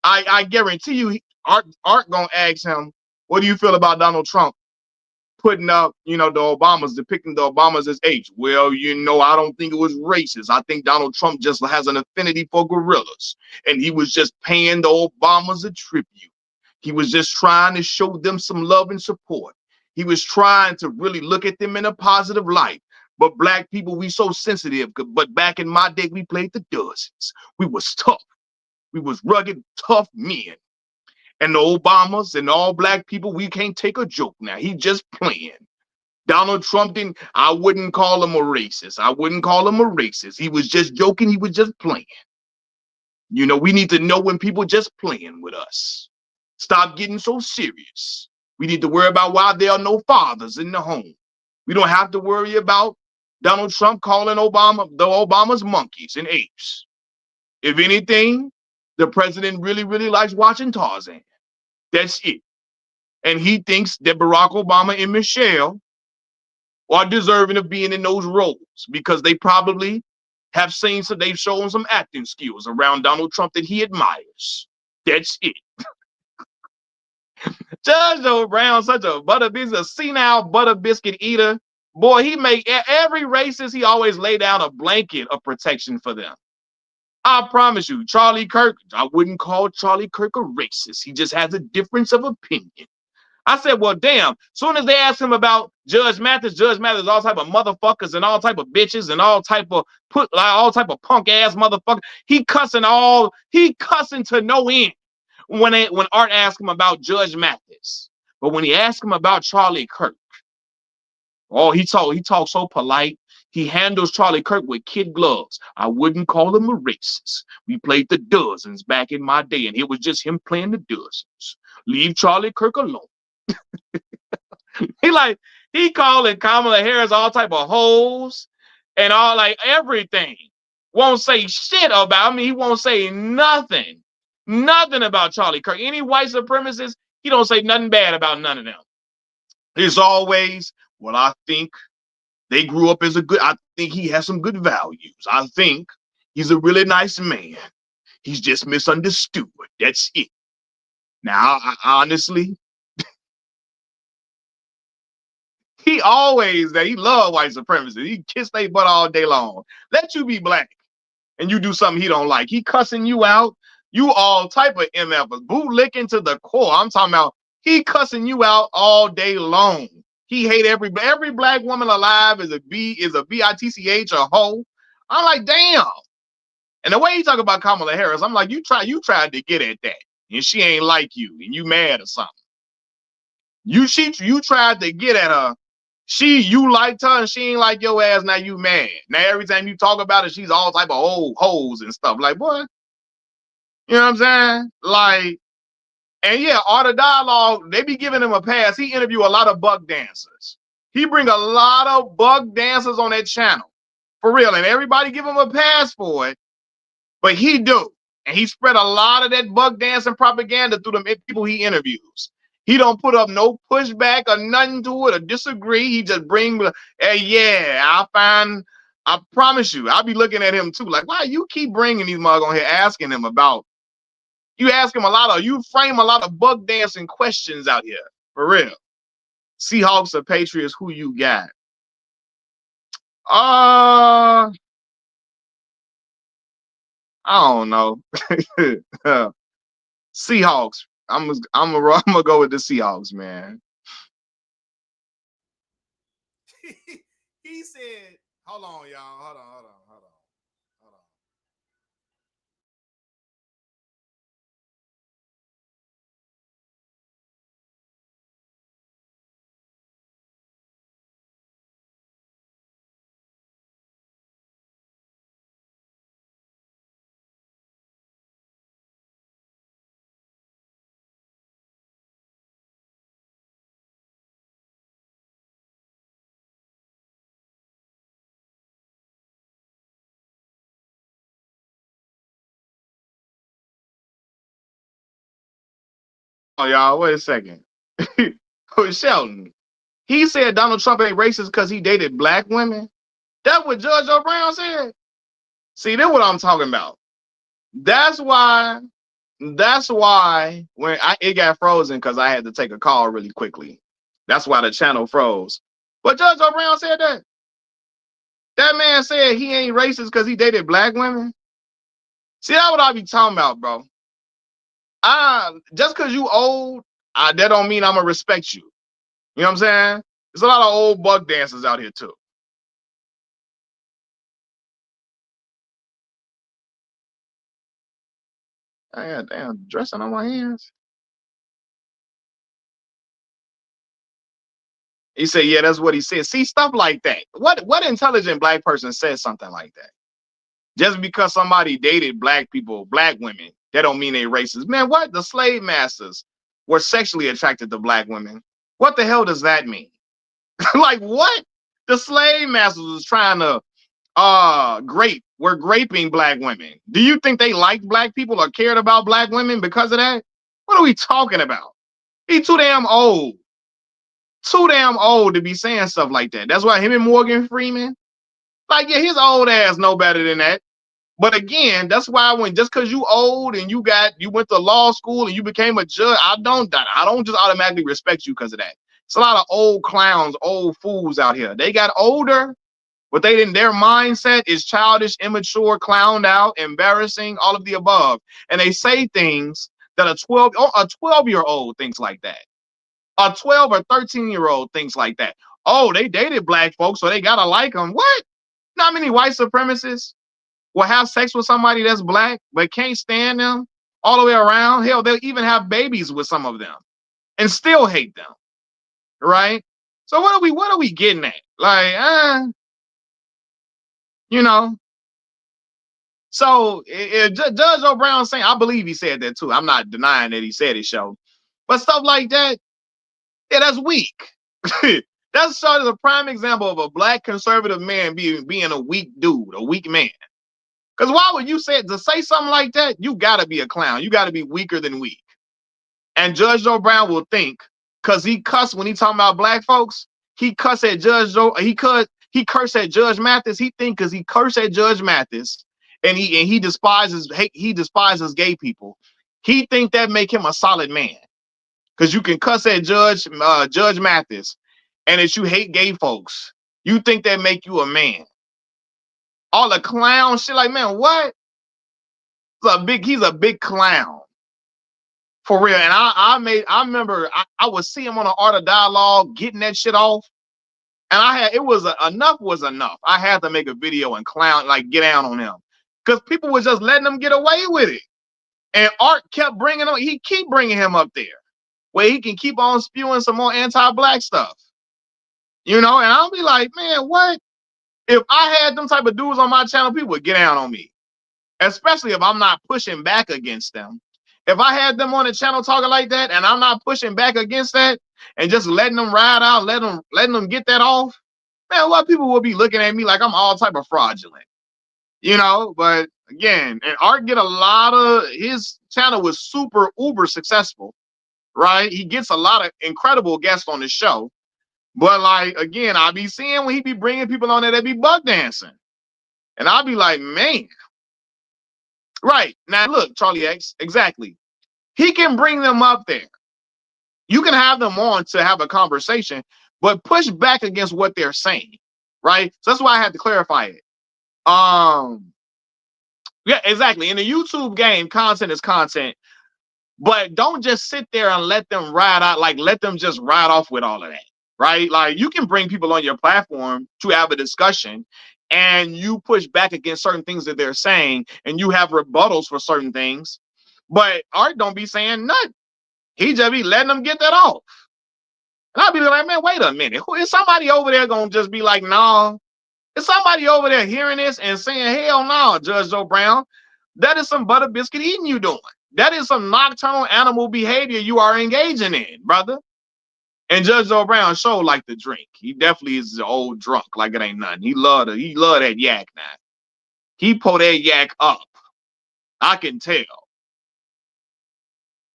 I guarantee you, Art gonna ask him, what do you feel about Donald Trump putting up, the Obamas, depicting the Obamas as apes? Well, I don't think it was racist. I think Donald Trump just has an affinity for gorillas, and he was just paying the Obamas a tribute. He was just trying to show them some love and support. He was trying to really look at them in a positive light. But black people, we so sensitive. But back in my day, we played the dozens. We was tough. We was rugged, tough men. And the Obamas and all black people, we can't take a joke now. He just playing. Donald Trump didn't, I wouldn't call him a racist. I wouldn't call him a racist. He was just joking. He was just playing. We need to know when people just playing with us. Stop getting so serious. We need to worry about why there are no fathers in the home. We don't have to worry about Donald Trump calling Obama's monkeys and apes. If anything, the president really, really likes watching Tarzan. That's it. And he thinks that Barack Obama and Michelle are deserving of being in those roles because they probably have seen some, they've shown some acting skills around Donald Trump that he admires. That's it. Judge Joe Brown, such a a senile butter biscuit eater. Boy, he make every racist, he always lay down a blanket of protection for them. I promise you, Charlie Kirk, I wouldn't call Charlie Kirk a racist. He just has a difference of opinion. I said, well, damn. Soon as they asked him about Judge Mathis, all type of motherfuckers and all type of bitches and all type of punk ass motherfuckers. He cussing to no end when Art asked him about Judge Mathis. But when he asked him about Charlie Kirk, oh, he talks so polite. He handles Charlie Kirk with kid gloves. I wouldn't call him a racist. We played the dozens back in my day, and it was just him playing the dozens. Leave Charlie Kirk alone. He calling Kamala Harris all type of hoes and all like everything. Won't say shit about me. He won't say nothing about Charlie Kirk. Any white supremacists, he don't say nothing bad about none of them. It's always, well, I think they grew up as I think he has some good values. I think he's a really nice man. He's just misunderstood. That's it. Now, I honestly, he love white supremacists. He kiss their butt all day long. Let you be black and you do something he don't like. He cussing you out. You all type of MFers, bootlicking to the core. I'm talking about he cussing you out all day long. He hate every black woman alive is a bitch, a hoe. I'm like, damn. And the way he talk about Kamala Harris, I'm like, you tried to get at that, and she ain't like you, and you mad or something. You tried to get at her. You liked her, and she ain't like your ass. Now you mad. Now every time you talk about it, she's all type of old hoes and stuff. Like, boy, you know what I'm saying? Like, and yeah, Art of Dialogue, they be giving him a pass. He interview a lot of buck dancers. He bring a lot of buck dancers on that channel. For real. And everybody give him a pass for it. But he do. And he spread a lot of that buck dancing propaganda through the people he interviews. He don't put up no pushback or nothing to it or disagree. He just bring, hey, yeah, I promise you, I'll be looking at him too. Like, why you keep bringing these mugs on here asking him about, you frame a lot of buck dancing questions out here. For real. Seahawks or Patriots, who you got? I don't know. Seahawks. I'm gonna go with the Seahawks, man. He said, hold on, y'all. Hold on. Oh, y'all, wait a second. Shelton, he said Donald Trump ain't racist because he dated black women. That's what Judge O'Brien said. See, that's what I'm talking about. That's why when it got frozen because I had to take a call really quickly. That's why the channel froze. But Judge O'Brien said that. That man said he ain't racist because he dated black women. See, that's what I be talking about, bro. Just because you old, that don't mean I'm gonna respect you. You know what I'm saying? There's a lot of old buck dancers out here too. Damn, dressing on my hands. He said, yeah, that's what he said. See, stuff like that. What intelligent black person says something like that? Just because somebody dated black people, black women, that don't mean they racist. Man, what? The slave masters were sexually attracted to black women. What the hell does that mean? Like what? The slave masters was trying to we're graping black women. Do you think they liked black people or cared about black women because of that? What are we talking about? He too damn old to be saying stuff like that. That's why him and Morgan Freeman, like, yeah, his old ass know better than that. But again, that's why when just because you old and you went to law school and you became a judge, I don't just automatically respect you because of that. It's a lot of old clowns, old fools out here. They got older, but they didn't. Their mindset is childish, immature, clowned out, embarrassing, all of the above, and they say things that a 12-year old thinks like that. A 12 or 13-year-old thinks like that. Oh, they dated black folks, so they gotta like them. What? Not many white supremacists will have sex with somebody that's black, but can't stand them all the way around. Hell, they'll even have babies with some of them and still hate them, right? So what are we getting at? Like, you know. So Judge O'Brown saying, I believe he said that too. I'm not denying that he said it, show, but stuff like that, yeah, that's weak. That's sort of a prime example of a black conservative man being a weak dude, a weak man. Because why would you say to say something like that? You gotta be a clown. You gotta be weaker than weak. And Judge Joe Brown will think, because he cussed when he talking about black folks, he cussed at Judge Joe, he cursed at Judge Mathis. He think because he cursed at Judge Mathis and he despises gay people. He think that make him a solid man. Because you can cuss at Judge Mathis and that you hate gay folks. You think that make you a man. All the clown shit, like, man, what? He's a big clown. For real. And I remember I would see him on the Art of Dialogue getting that shit off. And enough was enough. I had to make a video and clown, like, get down on him. Because people was just letting him get away with it. And Art kept he keep bringing him up there where he can keep on spewing some more anti-black stuff. And I'll be like, man, what? If I had them type of dudes on my channel, people would get down on me. Especially if I'm not pushing back against them. If I had them on the channel talking like that and I'm not pushing back against that and just letting them ride out, letting them get that off, man, what people will be looking at me like I'm all type of fraudulent. But again, and Art get a lot of, his channel was super uber successful, right? He gets a lot of incredible guests on the show. But like, again, I be seeing when he be bringing people on there that be buck dancing. And I'll be like, man. Right. Now, look, Charlie X, exactly. He can bring them up there. You can have them on to have a conversation, but push back against what they're saying, right? So that's why I had to clarify it. Yeah, exactly. In the YouTube game, content is content, but don't just sit there and let them ride out, like let them just ride off with all of that, right? Like you can bring people on your platform to have a discussion and you push back against certain things that they're saying and you have rebuttals for certain things, but Art don't be saying nothing. He just be letting them get that off. And I'll be like, man, wait a minute. Is somebody over there going to just be like, no? Is somebody over there hearing this and saying, hell no, Judge Joe Brown? That is some butter biscuit eating you doing. That is some nocturnal animal behavior you are engaging in, brother. And Judge Joe Brown sure like to drink. He definitely is an old drunk, like it ain't nothing. He love that yak now. He pull that yak up. I can tell.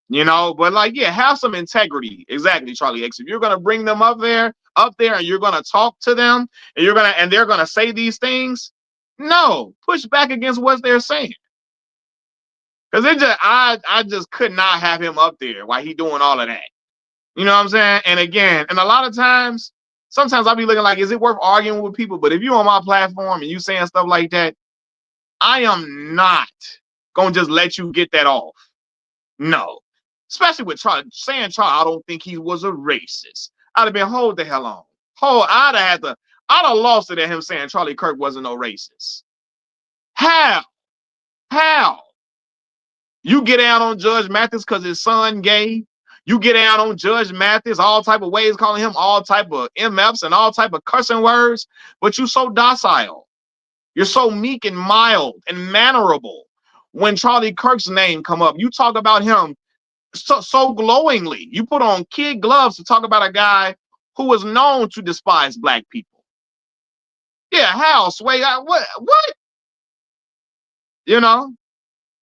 But like, yeah, have some integrity. Exactly, Charlie X. If you're gonna bring them up there, and you're gonna talk to them, and they're gonna say these things, no, push back against what they're saying. Because I just could not have him up there while he doing all of that. You know what I'm saying? And again, and a lot of times, sometimes I'll be looking like, is it worth arguing with people? But if you're on my platform and you saying stuff like that, I am not gonna just let you get that off. No. Especially with Charlie, I don't think he was a racist. I'd have been, hold the hell on. I'd have lost it at him saying Charlie Kirk wasn't no racist. How? You get down on Judge Mathis because his son gay. You get down on Judge Mathis all type of ways, calling him all type of MFs and all type of cussing words, but you so docile. You're so meek and mild and mannerable. When Charlie Kirk's name come up, you talk about him so glowingly. You put on kid gloves to talk about a guy who was known to despise black people. Yeah, how, Sway? What? You know?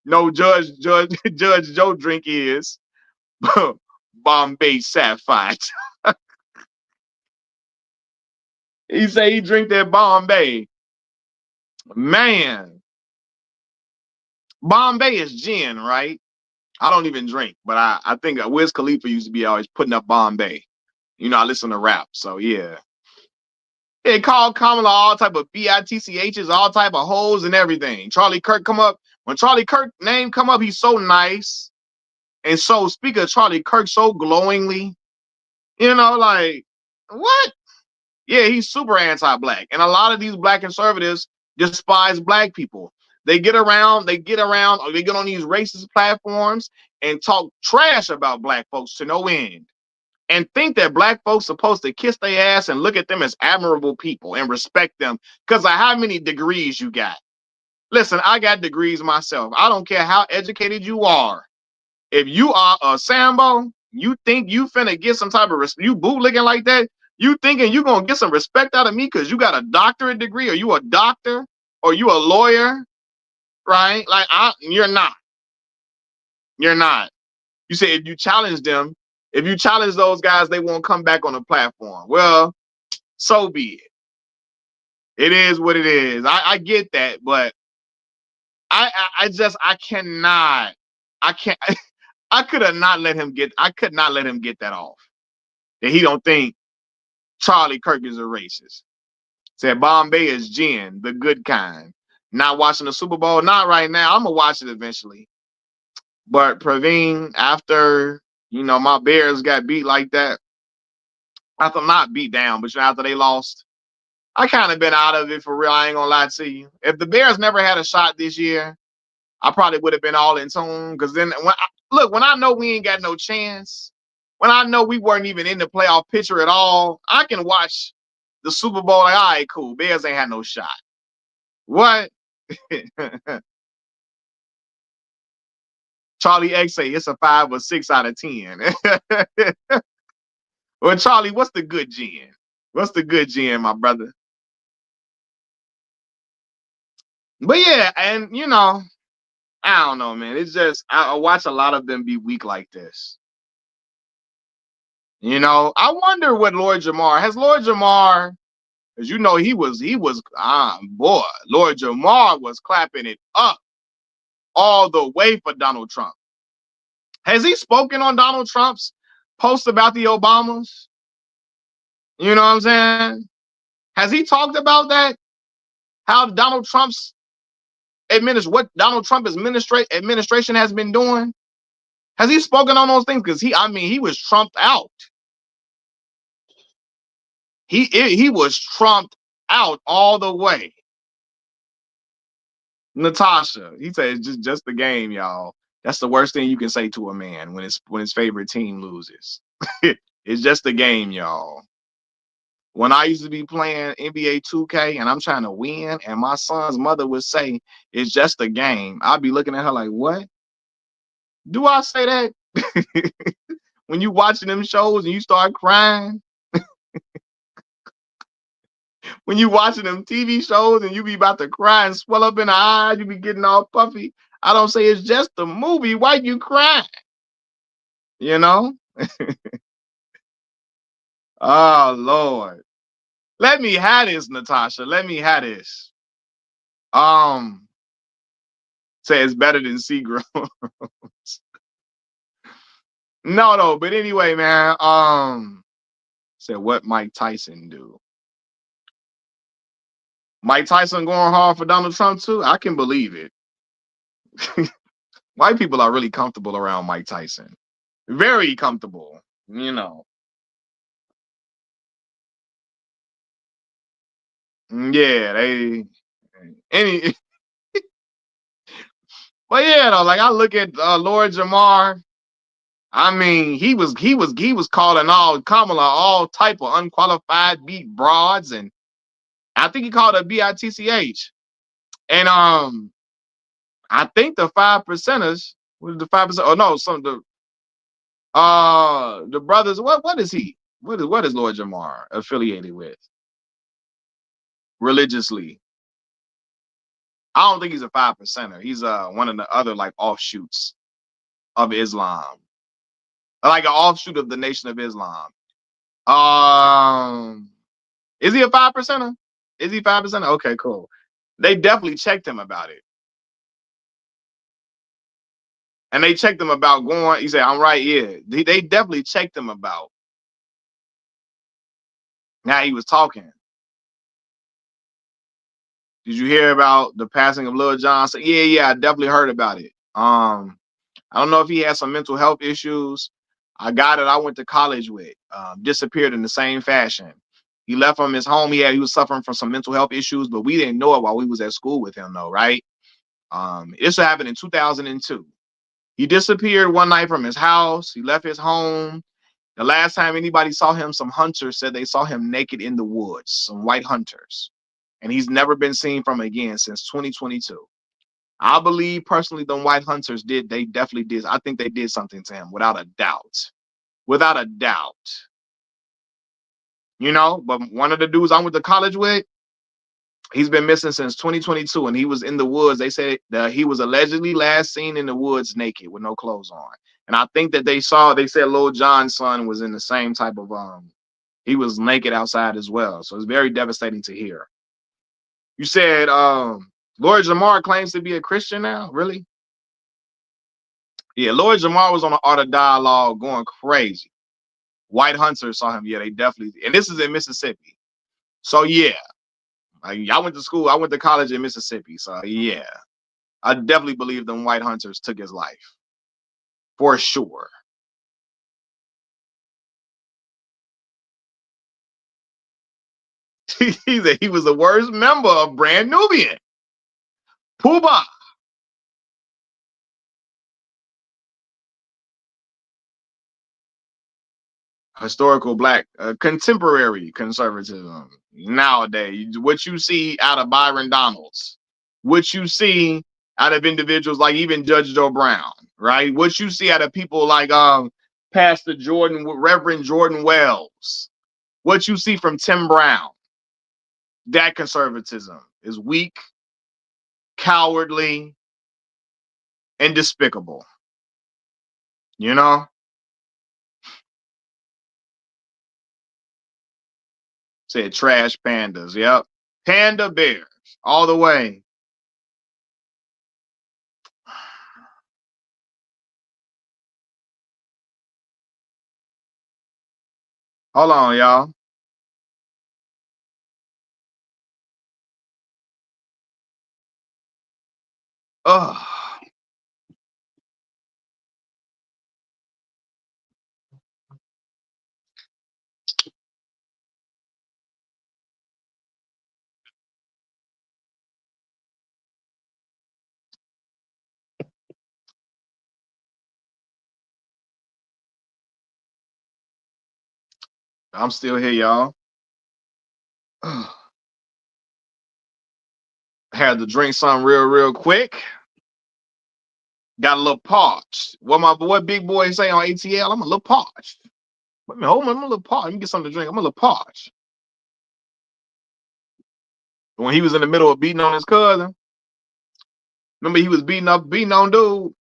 No, Judge Joe drink is Bombay Sapphire. He say he drink that Bombay. Man, Bombay is gin, right? I don't even drink, but I think Wiz Khalifa used to be always putting up Bombay. I listen to rap, so yeah. They called Kamala all type of bitchs, all type of hoes and everything. Charlie Kirk come up. When Charlie Kirk name come up, he's so nice. And so speak of Charlie Kirk so glowingly, like what? Yeah, he's super anti-black. And a lot of these black conservatives despise black people. Or they get on these racist platforms and talk trash about black folks to no end. And think that black folks supposed to kiss their ass and look at them as admirable people and respect them because of how many degrees you got. Listen, I got degrees myself. I don't care how educated you are. If you are a Sambo, you think you finna get some type of respect, you bootlicking like that, you thinking you gonna get some respect out of me because you got a doctorate degree, or you a doctor, or you a lawyer, right? Like you're not. You're not. You say if you challenge them, if you challenge those guys, they won't come back on the platform. Well, so be it. It is what it is. I get that, but I cannot. I can't. I could have not let him get. I could not let him get that off. That he don't think Charlie Kirk is a racist. Said Bombay is gin, the good kind. Not watching the Super Bowl, not right now. I'm gonna watch it eventually. But Praveen, after my Bears got beat like that, after not beat down, but after they lost, I kind of been out of it for real. I ain't gonna lie to you. If the Bears never had a shot this year, I probably would have been all in tune. Because then, when I know we ain't got no chance, when I know we weren't even in the playoff picture at all, I can watch the Super Bowl like, all right, cool. Bears ain't had no shot. What? Charlie X say it's a 5 or 6 out of 10. Well, Charlie, what's the good gin? What's the good gin, my brother? But yeah, and I don't know, man. It's just I watch a lot of them be weak like this. I wonder what Lord Jamar has. Lord Jamar, as boy, Lord Jamar was clapping it up all the way for Donald Trump. Has he spoken on Donald Trump's post about the Obamas? You know what I'm saying? Has he talked about that? How Donald Trump's what Donald Trump's administration has been doing? Has he spoken on those things? Because he was trumped out. He was trumped out all the way. Natasha, he said it's just the game, y'all. That's the worst thing you can say to a man when his favorite team loses. It's just a game, y'all. When I used to be playing NBA 2K and I'm trying to win, and my son's mother would say it's just a game, I'd be looking at her like, what? Do I say that? When you watching them shows and you start crying, when you watching them TV shows and you be about to cry and swell up in the eyes, you be getting all puffy. I don't say it's just a movie. Why you crying? You know? Oh Lord. Let me have this, Natasha. Let me have this. Say it's better than Seagram. No, but anyway, man. Said what Mike Tyson do? Mike Tyson going hard for Donald Trump too? I can believe it. White people are really comfortable around Mike Tyson. Very comfortable, Yeah, they any but yeah, though, like I look at Lord Jamar. I mean, he was calling all Kamala all type of unqualified beat broads, and I think he called her bitch. And I think the 5 percenters was the 5%. Oh no, some The brothers. What is he? What is Lord Jamar affiliated with religiously? I don't think he's a 5%er. He's one of the other like offshoots of Islam, like an offshoot of the Nation of Islam. Um, is he a 5%er? Is he 5%er? Okay, cool. They definitely checked him about it. And they checked him about going. He said, I'm right here. They definitely checked him about. Now he was talking. Did you hear about the passing of Lil Jon? So, yeah, I definitely heard about it. I don't know if he had some mental health issues. A guy that I went to college with disappeared in the same fashion. He left from his home. He was suffering from some mental health issues, but we didn't know it while we was at school with him, though, right? This happened in 2002. He disappeared one night from his house. He left his home. The last time anybody saw him, some hunters said they saw him naked in the woods, some white hunters. And he's never been seen from again since 2022. I believe personally them white hunters they definitely did. I think they did something to him without a doubt. Without a doubt. But one of the dudes I went to college with, he's been missing since 2022 and he was in the woods. They said that he was allegedly last seen in the woods naked with no clothes on. And I think that they said Lil Jon's son was in the same type of he was naked outside as well. So it's very devastating to hear. You said Lord Jamar claims to be a Christian now? Really? Yeah, Lord Jamar was on the Art of Dialogue going crazy. White hunters saw him. Yeah, they definitely. And this is in Mississippi. So yeah, I went to school. I went to college in Mississippi. So yeah, I definitely believe them white hunters took his life for sure. He said he was the worst member of Brand Nubian. Pooba. Historical black contemporary conservatism nowadays. What you see out of Byron Donalds, what you see out of individuals like even Judge Joe Brown, right? What you see out of people like Pastor Jordan, Reverend Jordan Wells, what you see from Tim Brown, that conservatism is weak, cowardly, and despicable. You know? Said trash pandas. Yep. Panda bears all the way. Hold on, y'all. Ugh. I'm still here, y'all. Had to drink something real quick. Got a little parched. What big boy say on ATL? I'm a little parched. Let me hold on, I'm a little parched. Let me get something to drink. I'm a little parched. When he was in the middle of beating on his cousin, remember he was beating on dude.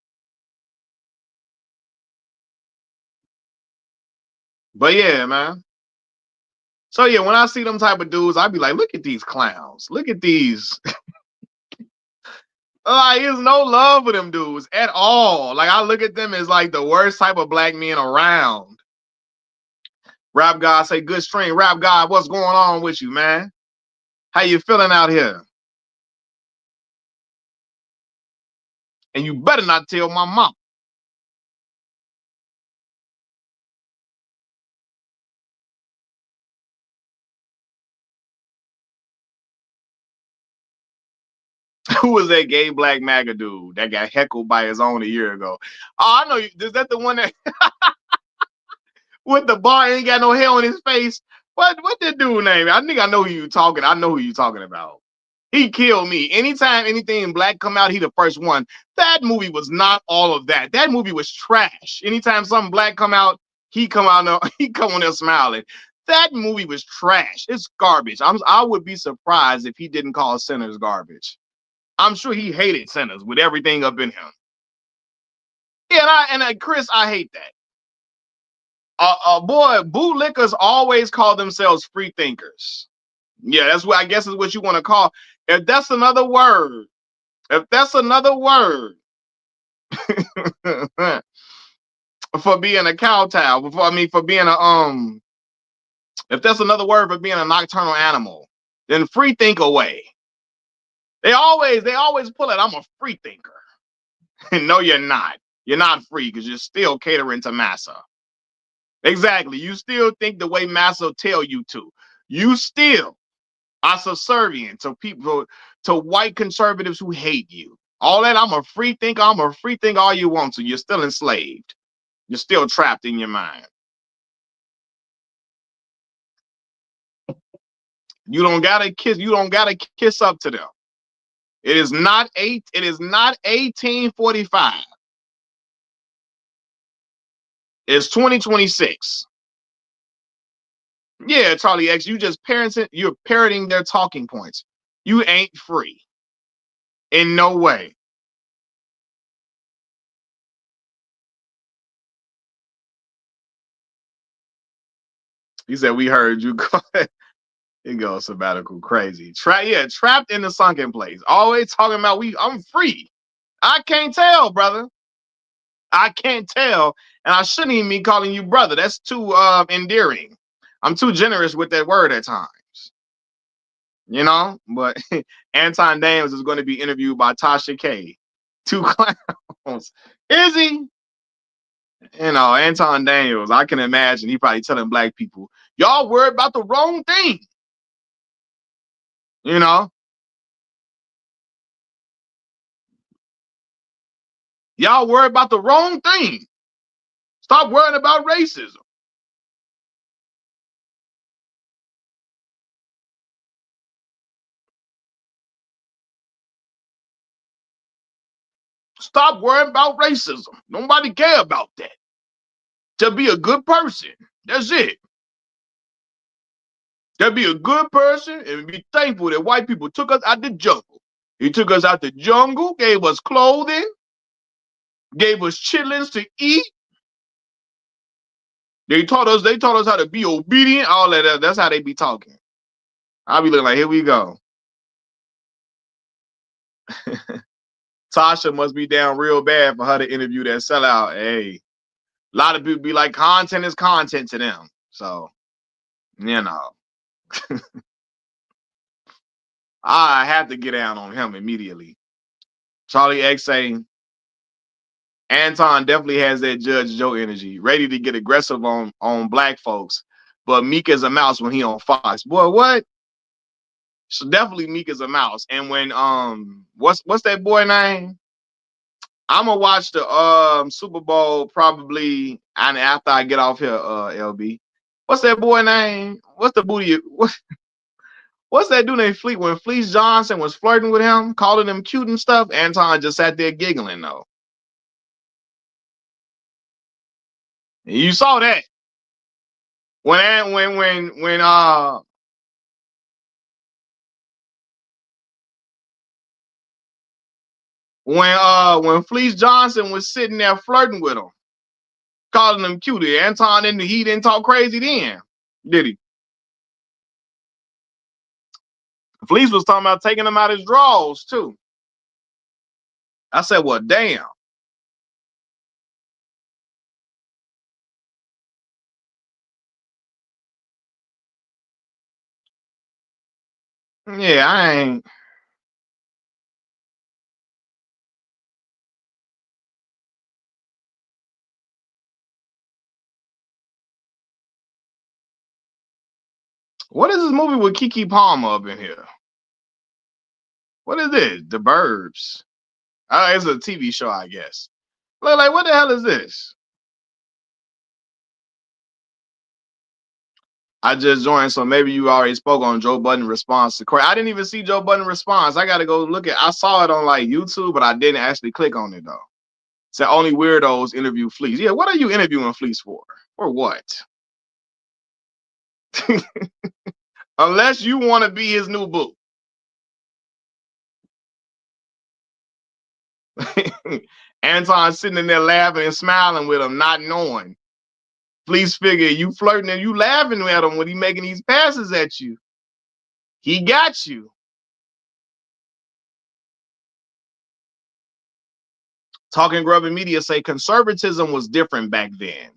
But yeah, man. So yeah, when I see them type of dudes, I be like, look at these clowns. Look at these. There's no love for them dudes at all. Like I look at them as like the worst type of black men around. Rap God say good stream. Rap God, what's going on with you, man? How you feeling out here? And you better not tell my mom. Who was that gay black MAGA dude that got heckled by his own a year ago? Oh, I know. Is that the one that with the bar ain't got no hair on his face? What that dude name? I think I know who you talking. I know who you talking about. He killed me. Anytime anything black come out, he the first one. That movie was not all of that. That movie was trash. Anytime something black come out, he come out there, he come on there smiling. That movie was trash. It's garbage. I would be surprised if he didn't call Sinners garbage. I'm sure he hated Sinners with everything up in him. Yeah, Chris, I hate that. Boy, bootlickers always call themselves free thinkers. Yeah, that's what I guess is what you want to call. If that's another word, if that's another word for being a kowtow, for being if that's another word for being a nocturnal animal, then free think away. They always pull it. I'm a free thinker. No, you're not. You're not free because you're still catering to massa. Exactly. You still think the way massa tell you to. You still are subservient to people, to white conservatives who hate you. All that I'm a free thinker. I'm a free thinker all you want to. You're still enslaved. You're still trapped in your mind. You don't gotta kiss. You don't gotta kiss up to them. It is not 1845. It's 2026. Yeah, Charlie X. You're parroting their talking points. You ain't free in no way. He said we heard you. It goes sabbatical crazy. Trapped in the sunken place. Always talking about I'm free. I can't tell, brother. I can't tell, and I shouldn't even be calling you brother. That's too endearing. I'm too generous with that word at times, you know. But Anton Daniels is going to be interviewed by Tasha K. Two clowns. Is he? You know, Anton Daniels. I can imagine he probably telling black people, "Y'all worried about the wrong thing." You know, y'all worried about the wrong thing. Stop worrying about racism. Stop worrying about racism. Nobody care about that. To be a good person. That's it. To be a good person and be thankful that white people took us out the jungle. He took us out the jungle, gave us clothing, gave us chitlins to eat. They taught us how to be obedient, all that. That's how they be talking. I'll be looking like, here we go. Tasha must be down real bad for her to interview that sellout. Hey, a lot of people be like, content is content to them. So, you know, I have to get down on him immediately. Charlie X saying Anton definitely has that Judge Joe energy, ready to get aggressive on black folks, but meek as a mouse when he on Fox. Boy, what? So definitely meek as a mouse. And when what's that boy name? I'm gonna watch the Super Bowl probably and after I get off here, LB. What's that boy name? What's the booty? What's that dude named Fleet? When Fleece Johnson was flirting with him, calling him cute and stuff, Anton just sat there giggling though. And you saw that when Fleece Johnson was sitting there flirting with him, calling him cutie. Anton he didn't talk crazy then, did he? Fleece was talking about taking him out his drawers too. I said, well, damn. Yeah, I ain't. What is this movie with Kiki Palmer up in here? What is this? The Burbs. It's a TV show, I guess. Like, what the hell is this? I just joined, so maybe you already spoke on Joe Budden response to Corey. I didn't even see Joe Budden response. I got to go look at. I saw it on like YouTube, but I didn't actually click on it though. Said only weirdos interview Fleece. Yeah, what are you interviewing Fleece for? For what? Unless you want to be his new boo. Anton sitting in there laughing and smiling with him, not knowing. Fleece figure you flirting and you laughing at him when he making these passes at you. He got you. Talking Grub and Media say conservatism was different back then.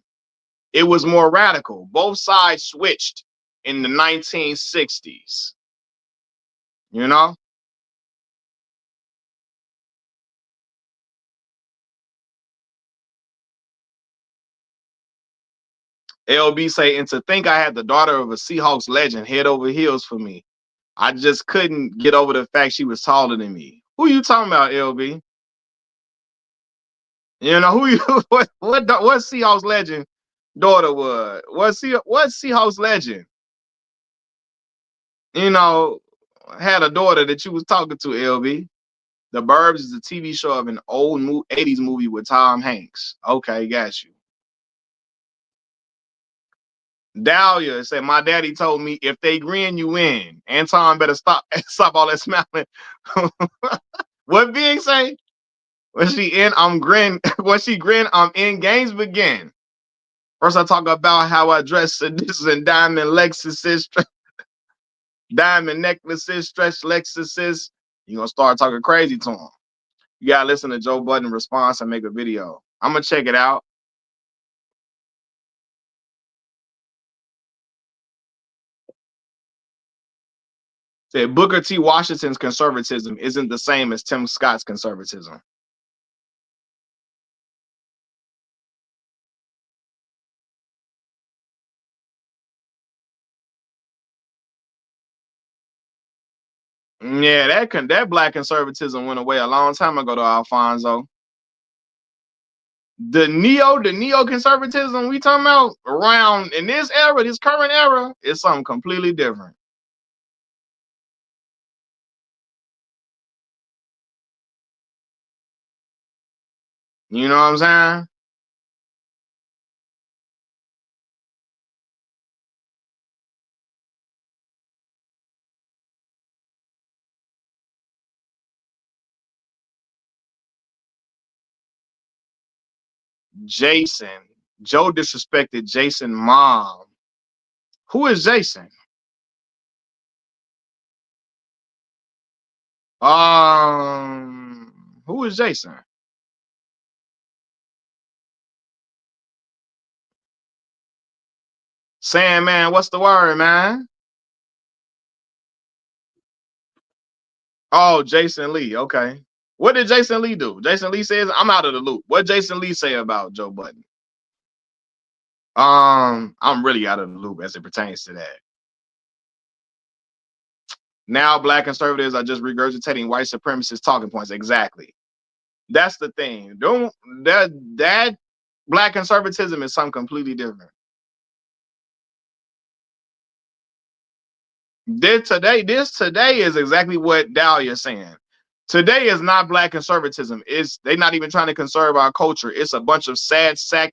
It was more radical. Both sides switched in the 1960s. You know? LB say, and to think I had the daughter of a Seahawks legend head over heels for me. I just couldn't get over the fact she was taller than me. Who you talking about, LB? You know who you what Seahawks legend daughter was? What Seahawks legend? You know, had a daughter that you was talking to, LB. The Burbs is a TV show of an old 80s movie with Tom Hanks. Okay, got you. Dahlia said, my daddy told me if they grin, you win. Anton better stop all that smiling. What being say? When she in, I'm grin. When she grin, I'm in. Games begin. First, I talk about how I dress this and diamond Lexuses, diamond necklaces, stretch Lexuses. You gonna start talking crazy to him. You gotta listen to Joe Budden response and make a video. I'm gonna check it out. Said Booker T. Washington's conservatism isn't the same as Tim Scott's conservatism. Yeah, that black conservatism went away a long time ago to Alfonso. The neo conservatism we talking about around in this era, this current era, is something completely different. You know what I'm saying? Jason. Joe disrespected Jason mom. Who is Jason? Who is Jason? Sandman, what's the word, man? Oh, Jason Lee. Okay. What did Jason Lee do? Jason Lee says, I'm out of the loop. What Jason Lee say about Joe Budden? I'm really out of the loop as it pertains to that. Now black conservatives are just regurgitating white supremacist talking points. Exactly. That's the thing. Don't that black conservatism is something completely different. This today is exactly what Dahlia is saying. Today is not black conservatism. They're not even trying to conserve our culture. It's a bunch of sad sad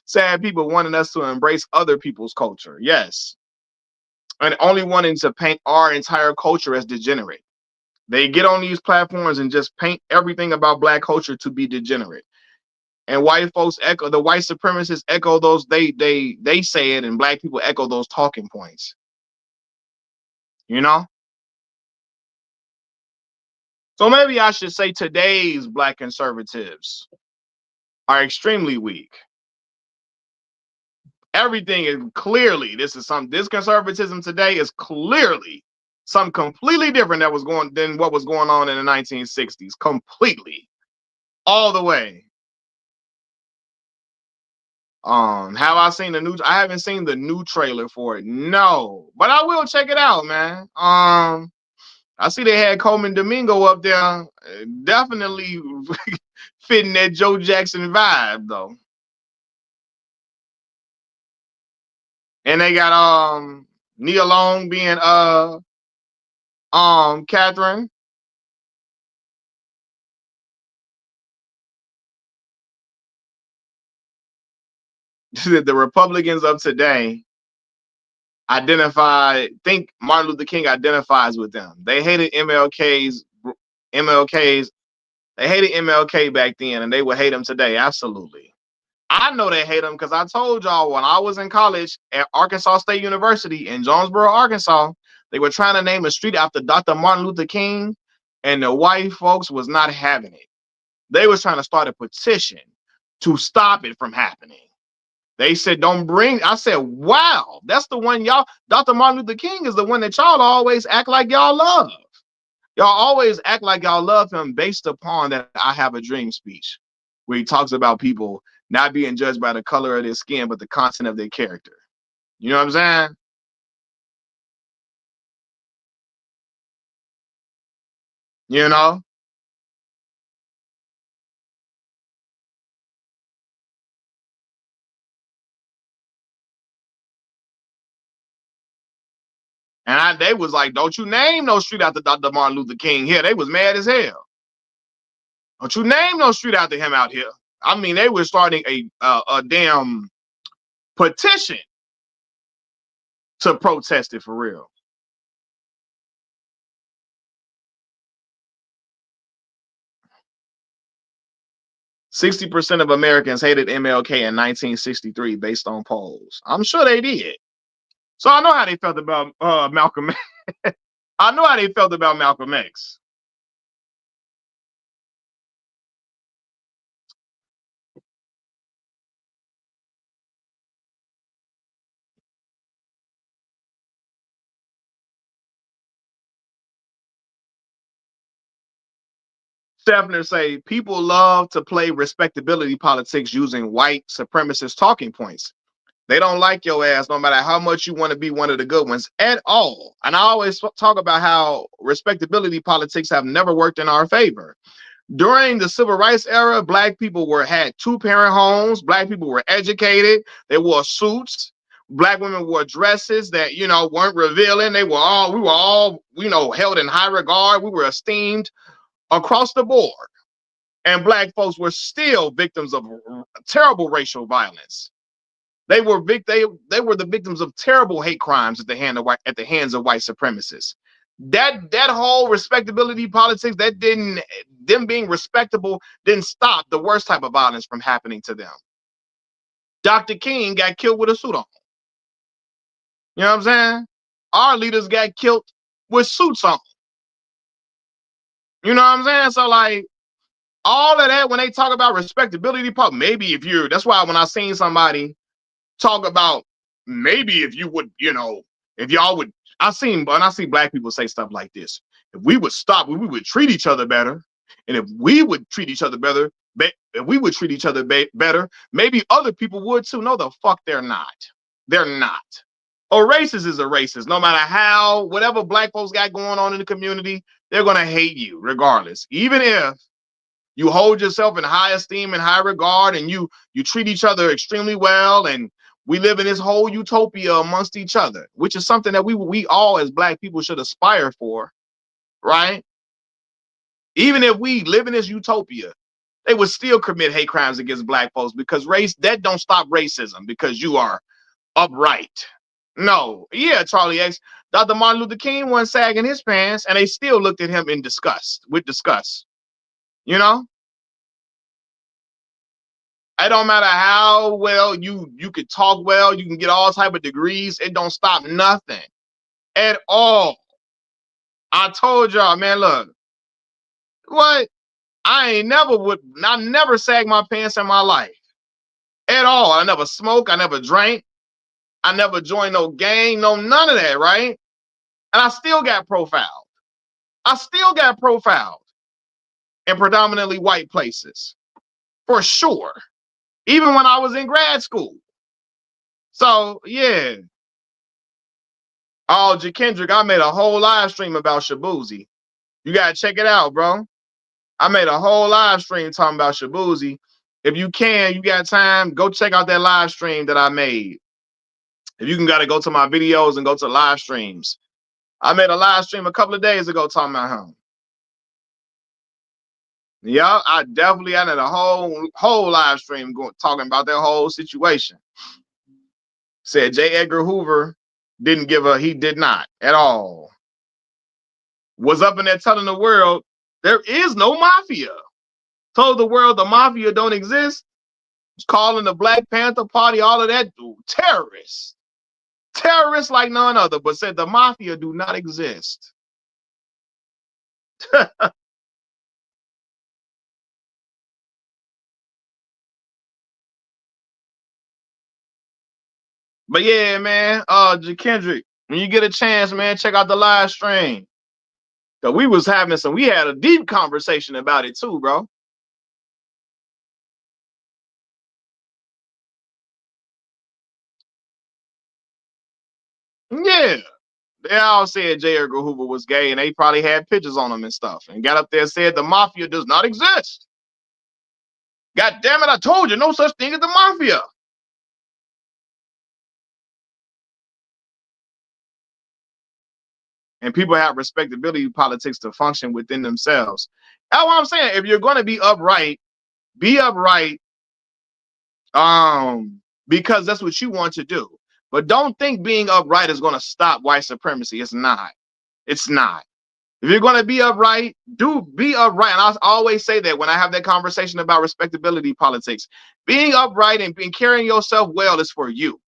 sad people wanting us to embrace other people's culture. Yes. And only wanting to paint our entire culture as degenerate. They get on these platforms and just paint everything about black culture to be degenerate. And white folks echo, the white supremacists echo those, they say it, and black people echo those talking points. You know? So maybe I should say today's black conservatives are extremely weak. Everything is clearly, this conservatism today is clearly something completely different than what was going on in the 1960s. Completely. All the way. Have I seen the new? I haven't seen the new trailer for it. No, but I will check it out, man. I see they had Coleman Domingo up there, definitely fitting that Joe Jackson vibe, though. And they got Nia Long being Catherine. The Republicans of today think Martin Luther King identifies with them. They hated MLK's they hated MLK back then, and they would hate him today. Absolutely. I know they hate him because I told y'all when I was in college at Arkansas State University in Jonesboro, Arkansas, they were trying to name a street after Dr. Martin Luther King, and the white folks was not having it. They was trying to start a petition to stop it from happening. They said, don't bring. I said, wow, that's the one y'all. Dr. Martin Luther King is the one that y'all always act like y'all love. Y'all always act like y'all love him based upon that I Have a Dream speech, where he talks about people not being judged by the color of their skin, but the content of their character. You know what I'm saying? You know? They was like, don't you name no street after Dr. Martin Luther King here. They was mad as hell. Don't you name no street after him out here. I mean, they were starting a damn petition to protest it for real. 60% of Americans hated MLK in 1963 based on polls. I'm sure they did. So I know how they felt about Malcolm. I know how they felt about Malcolm X. Steffner say people love to play respectability politics using white supremacist talking points. They don't like your ass no matter how much you want to be one of the good ones at all. And I always talk about how respectability politics have never worked in our favor. During the civil rights era, black people had two-parent homes. Black people were educated. They wore suits. Black women wore dresses that, weren't revealing. We were all, held in high regard. We were esteemed across the board. And black folks were still victims of terrible racial violence. They were they were the victims of terrible hate crimes at the hands of white supremacists. That whole respectability politics, them being respectable didn't stop the worst type of violence from happening to them. Dr. King got killed with a suit on. You know what I'm saying? Our leaders got killed with suits on. You know what I'm saying? So like all of that when they talk about respectability, maybe that's why when I seen somebody talk about maybe if you would, if y'all would, I see black people say stuff like this. If we would stop, we would treat each other better. And if we would treat each other better, if we would treat each other better, maybe other people would too. No, the fuck they're not. They're not. A racist is a racist. No matter whatever black folks got going on in the community, they're going to hate you regardless. Even if you hold yourself in high esteem and high regard and you treat each other extremely well, and we live in this whole utopia amongst each other, which is something that we all as black people should aspire for, right? Even if we live in this utopia, they would still commit hate crimes against black folks because that don't stop racism because you are upright. No, yeah, Charlie X. Dr. Martin Luther King wasn't sagging his pants, and they still looked at him with disgust. You know, it don't matter how well you could talk well, you can get all type of degrees. It don't stop nothing at all. I told y'all, man, look, what? I never sag my pants in my life at all. I never smoked. I never drank. I never joined no gang, no none of that, right? And I still got profiled. I still got profiled in predominantly white places, for sure. Even when I was in grad school. So, yeah. Oh, Kendrick, I made a whole live stream about Shabuzi. You got to check it out, bro. I made a whole live stream talking about Shabuzi. If you got time, go check out that live stream that I made. If you can gotta go to my videos and go to live streams. I made a live stream a couple of days ago talking about him. Yeah, I did a whole live stream talking about that whole situation. Said J. Edgar Hoover he did not at all. Was up in there telling the world there is no mafia. Told the world the mafia don't exist. Was calling the Black Panther Party, all of that, terrorists. Terrorists like none other, but said the mafia do not exist. But yeah, man, Kendrick, when you get a chance, man, check out the live stream. Cause we had a deep conversation about it too, bro. Yeah. They all said J. Edgar Hoover was gay, and they probably had pictures on him and stuff. And got up there and said the mafia does not exist. God damn it, I told you, no such thing as the mafia. And people have respectability politics to function within themselves. That's what I'm saying. If you're going to be upright, because that's what you want to do. But don't think being upright is going to stop white supremacy. It's not. It's not. If you're going to be upright, be upright. And I always say that when I have that conversation about respectability politics. Being upright and carrying yourself well is for you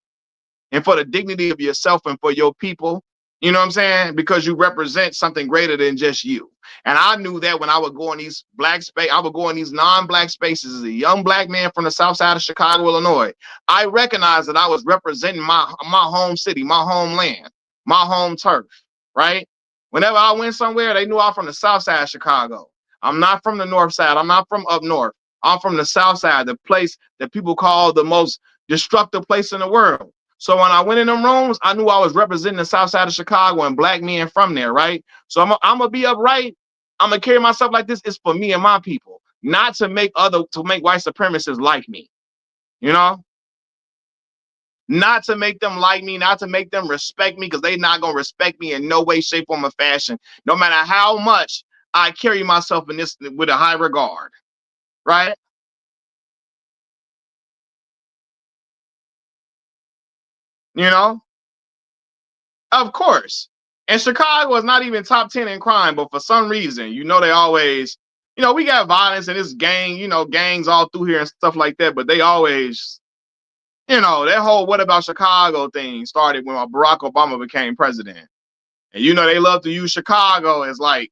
and for the dignity of yourself and for your people. You know what I'm saying? Because you represent something greater than just you. And I knew that when I would go in these I would go in these non-black spaces as a young black man from the south side of Chicago, Illinois. I recognized that I was representing my home city, my homeland, my home turf, right? Whenever I went somewhere, they knew I'm from the south side of Chicago. I'm not from the north side. I'm not from up north. I'm from the south side, the place that people call the most destructive place in the world. So when I went in them rooms, I knew I was representing the south side of Chicago and black men from there, right? So I'm gonna be upright. I'm gonna carry myself like this. It's for me and my people, not to make white supremacists like me, you know? Not to make them like me, not to make them respect me, because they're not gonna respect me in no way, shape, form, or fashion, no matter how much I carry myself in this with a high regard, right? You know? Of course. And Chicago is not even top 10 in crime, but for some reason, they always, we got violence and this gangs all through here and stuff like that, but they always, that whole what about Chicago thing started when Barack Obama became president. And they love to use Chicago as like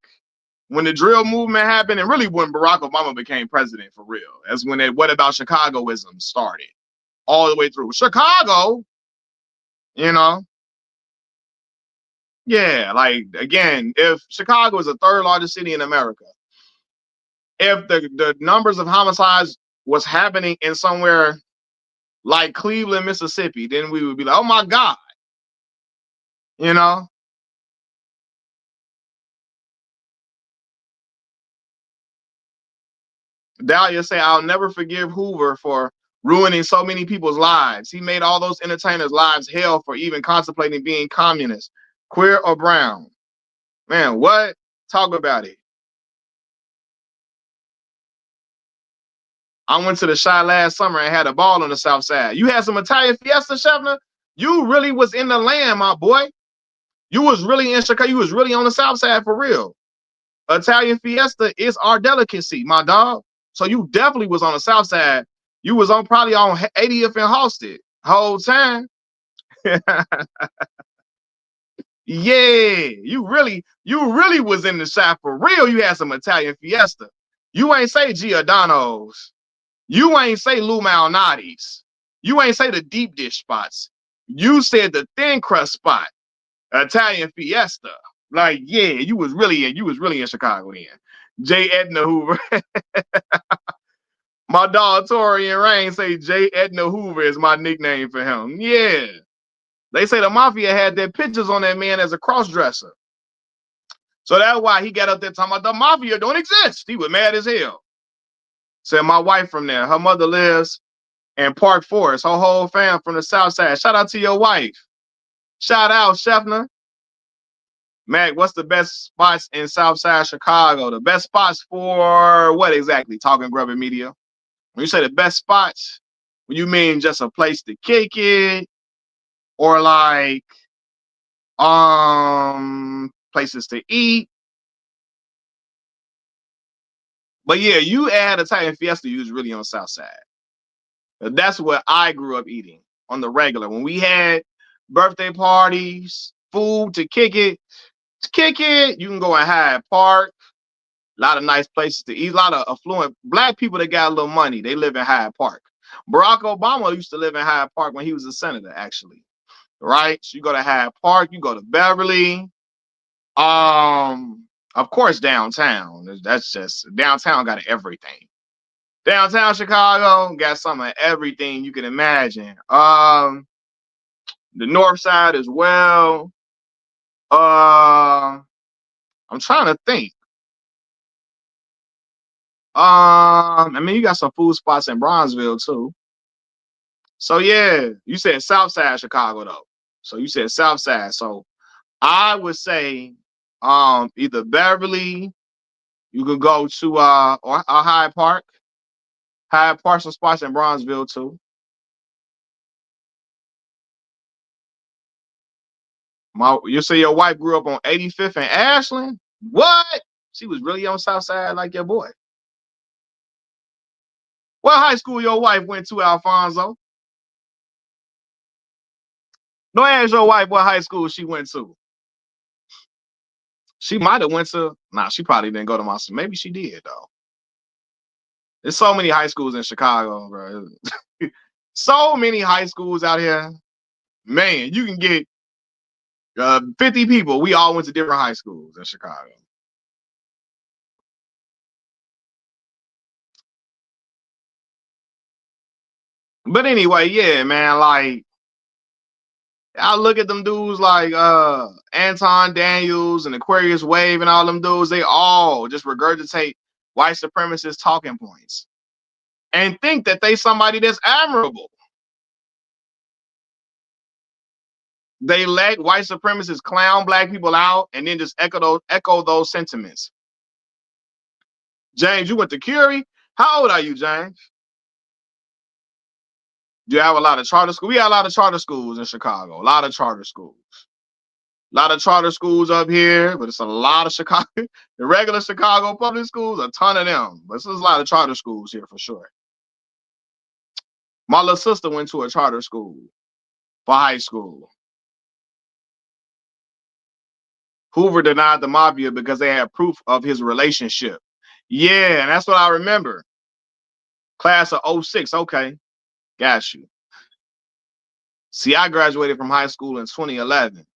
when the drill movement happened, and really when Barack Obama became president for real. That's when that what about Chicagoism started all the way through. Chicago, you know. Yeah, like again, if Chicago is the third largest city in America, if the numbers of homicides was happening in somewhere like Cleveland, Mississippi, then we would be like, oh my God, you know? Dahlia say, I'll never forgive Hoover for ruining so many people's lives. He made all those entertainers' lives hell for even contemplating being communist, queer or brown. Man, what? Talk about it. I went to the shot last summer and had a ball on the south side. You had some Italian Fiesta, Shevna? You really was in the land, my boy. You was really in Chicago. You was really on the south side for real. Italian Fiesta is our delicacy, my dog. So you definitely was on the south side. You was probably on 80th and Halsted whole time. Yeah, you really was in the shop for real. You had some Italian Fiesta. You ain't say Giordano's. You ain't say Lou Malnati's. You ain't say the deep dish spots. You said the thin crust spot, Italian Fiesta. Like, yeah, you was really in Chicago then. J. Edna Hoover. My dog Tori and Rain say J. Edna Hoover is my nickname for him. Yeah. They say the mafia had their pictures on that man as a cross-dresser. So that's why he got up there talking about the mafia don't exist. He was mad as hell. Said my wife from there. Her mother lives in Park Forest. Her whole fam from the south side. Shout out to your wife. Shout out, Sheffner. Mac, what's the best spots in Southside Chicago? The best spots for what exactly? Talking Grubby Media. When you say the best spots, when you mean just a place to kick it, or like places to eat. But yeah, you add Italian Fiesta, you was really on the South Side. That's what I grew up eating on the regular. When we had birthday parties, food to kick it, you can go in Hyde Park. A lot of nice places to eat. A lot of affluent black people that got a little money. They live in Hyde Park. Barack Obama used to live in Hyde Park when he was a senator, actually. Right? So you go to Hyde Park, you go to Beverly. Of course, downtown. That's just downtown got everything. Downtown Chicago got some of everything you can imagine. The north side as well. I'm trying to think. I mean, you got some food spots in Bronzeville too. So yeah, you said South Side Chicago though. So you said South Side. So I would say either Beverly, you could go to or Hyde Park. Hyde Park, some spots in Bronzeville too. You say your wife grew up on 85th and Ashland? What? She was really on South Side like your boy. What high school your wife went to, Alfonso? Don't ask your wife what high school she went to. She might have went to. Nah, she probably didn't go to my. Maybe she did though. There's so many high schools in Chicago, bro. So many high schools out here. Man, you can get 50 people. We all went to different high schools in Chicago. But anyway, yeah, man, like I look at them dudes like Anton Daniels and Aquarius Wave and all them dudes, they all just regurgitate white supremacist talking points and think that they somebody that's admirable. They let white supremacists clown black people out and then just echo those sentiments. James, you went to Curie? How old are you, James? Do you have a lot of charter schools? We have a lot of charter schools in Chicago. A lot of charter schools. A lot of charter schools up here, but it's a lot of Chicago. The regular Chicago public schools, a ton of them. But there's a lot of charter schools here for sure. My little sister went to a charter school for high school. Hoover denied the mafia because they had proof of his relationship. Yeah, and that's what I remember. Class of 06. Okay, got you. See, I graduated from high school in 2011.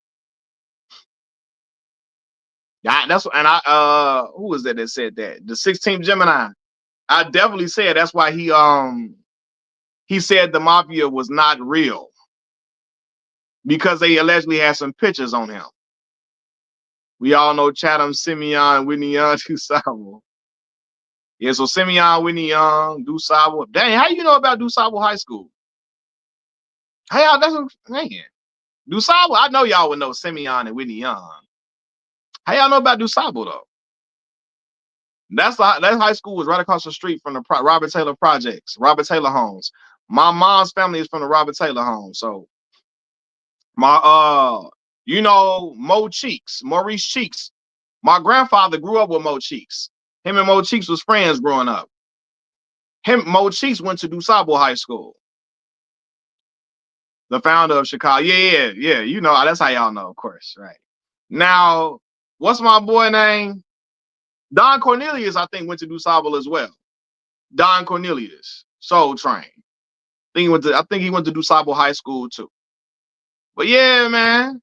Yeah, that's and who was that said that? The 16th Gemini. I definitely said that's why he said the mafia was not real because they allegedly had some pictures on him. We all know Chatham, Simeon, Whitney Young, DuSable. Yeah, so Simeon, Whitney Young, DuSable. Dang, how you know about DuSable High School? Hey, y'all, that's man. DuSable, I know y'all would know Simeon and Whitney Young. How y'all know about DuSable though? That high school was right across the street from the Robert Taylor Projects, Robert Taylor homes. My mom's family is from the Robert Taylor home, so my you know Maurice Cheeks. My grandfather grew up with Mo Cheeks. Him and Mo Cheeks was friends growing up. Mo Cheeks went to DuSable High School. The founder of Chicago. Yeah. You know, that's how y'all know, of course, right? Now, what's my boy name? Don Cornelius, I think, went to DuSable as well. Don Cornelius, Soul Train. I think he went to DuSable High School too. But yeah, man.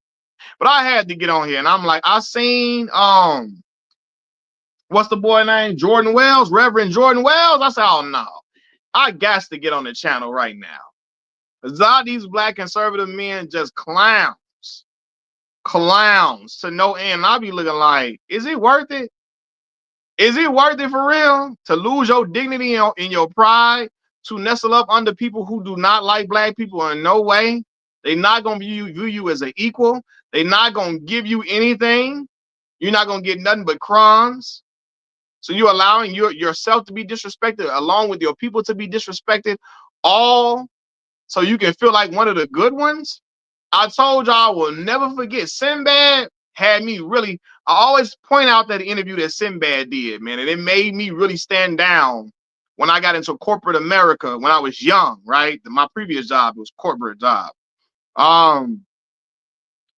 But I had to get on here, and I'm like, I seen what's the boy name? Jordan Wells, Reverend Jordan Wells. I said, oh no, I got to get on the channel right now. Cause all these black conservative men just clowns to no end. I'll be looking like, is it worth it? Is it worth it for real to lose your dignity in your pride to nestle up under people who do not like black people in no way? They're not gonna view you as an equal. They're not gonna give you anything. You're not gonna get nothing but crumbs. So you're allowing yourself to be disrespected, along with your people to be disrespected, all so you can feel like one of the good ones. I told y'all I will never forget. Sinbad had me really. I always point out that interview that Sinbad did, man, and it made me really stand down when I got into corporate America when I was young. Right, my previous job was corporate job, um,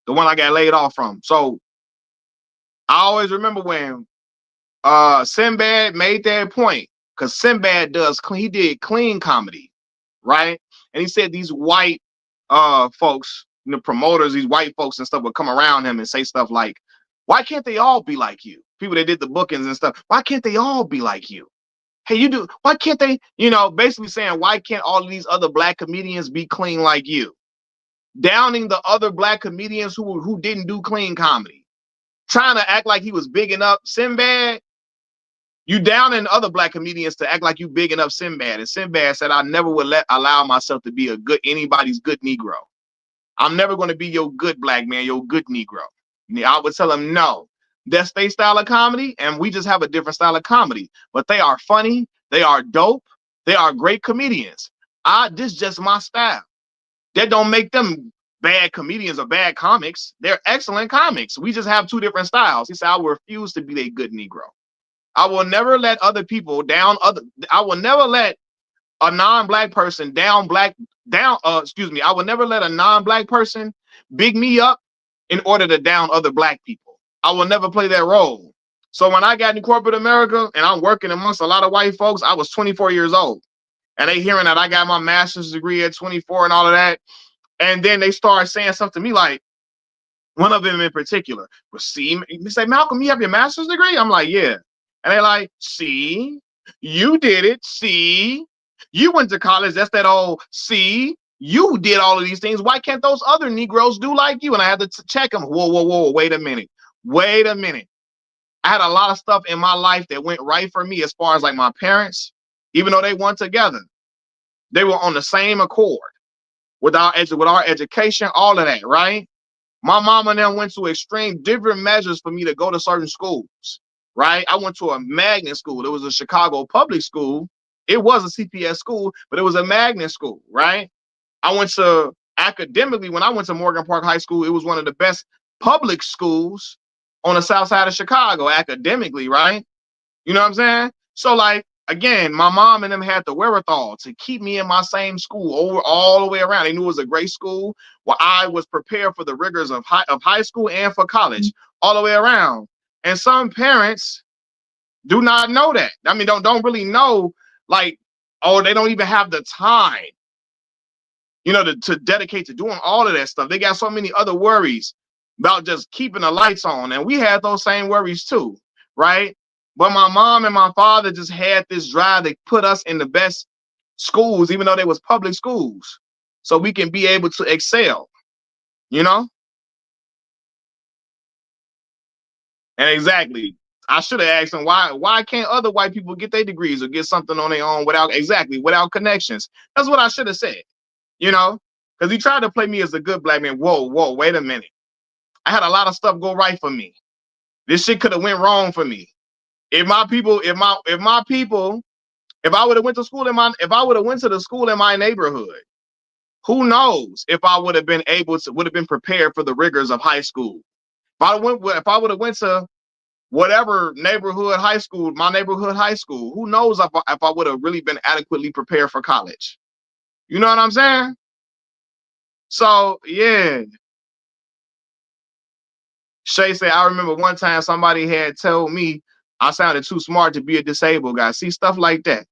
the one I got laid off from. So I always remember when Sinbad made that point, because Sinbad does clean. He did clean comedy, right? And he said these white folks, promoters, these white folks and stuff would come around him and say stuff like, "Why can't they all be like you?" People that did the bookings and stuff. Why can't they all be like you? Hey, you do. Why can't they? Basically saying, why can't all of these other black comedians be clean like you? Downing the other black comedians who didn't do clean comedy, trying to act like he was bigging up Sinbad. You down in other black comedians to act like you big enough Sinbad. And Sinbad said, I never would allow myself to be anybody's good Negro. I'm never going to be your good black man, your good Negro. I would tell him, no, that's their style of comedy, and we just have a different style of comedy. But they are funny, they are dope, they are great comedians. This is just my style. That don't make them bad comedians or bad comics. They're excellent comics. We just have two different styles. He said, I will refuse to be a good Negro. I will never let other people down I will never let a non-black person I will never let a non-black person big me up in order to down other black people. I will never play that role. So when I got in corporate America and I'm working amongst a lot of white folks, I was 24 years old. And they hearing that I got my master's degree at 24 and all of that. And then they start saying something to me like, one of them in particular was, see, they say, Malcolm, you have your master's degree? I'm like, yeah. And they're like, see, you did it. See, you went to college. That's that old, see, you did all of these things. Why can't those other Negroes do like you? And I had to check them. Whoa, whoa, whoa, wait a minute. Wait a minute. I had a lot of stuff in my life that went right for me as far as like my parents, even though they weren't together. They were on the same accord with our education, all of that, right? My mom and them went to extreme different measures for me to go to certain schools, right? I went to a magnet school. It was a Chicago public school. It was a CPS school, but it was a magnet school, right? I went to academically, when I went to Morgan Park High School, it was one of the best public schools on the south side of Chicago, academically, right? You know what I'm saying? So, like, again, my mom and them had the wherewithal to keep me in my same school over all the way around. They knew it was a great school where I was prepared for the rigors of high school and for college all the way around. And some parents do not know that. I mean, don't really know, like, oh, they don't even have the time, to dedicate to doing all of that stuff. They got so many other worries about just keeping the lights on. And we had those same worries too, right? But my mom and my father just had this drive to put us in the best schools, even though they was public schools, so we can be able to excel, you know? And exactly. I should have asked them why can't other white people get their degrees or get something on their own without connections? That's what I should have said, you know? Because he tried to play me as a good black man. Whoa, wait a minute. I had a lot of stuff go right for me. This shit could have went wrong for me. If my people, if I would have went to school if I would have went to the school in my neighborhood, who knows if I would have been prepared for the rigors of high school. If I would have went to whatever my neighborhood high school, who knows if I would have really been adequately prepared for college. You know what I'm saying? So yeah. Shay said, I remember one time somebody had told me I sounded too smart to be a disabled guy. See, stuff like that.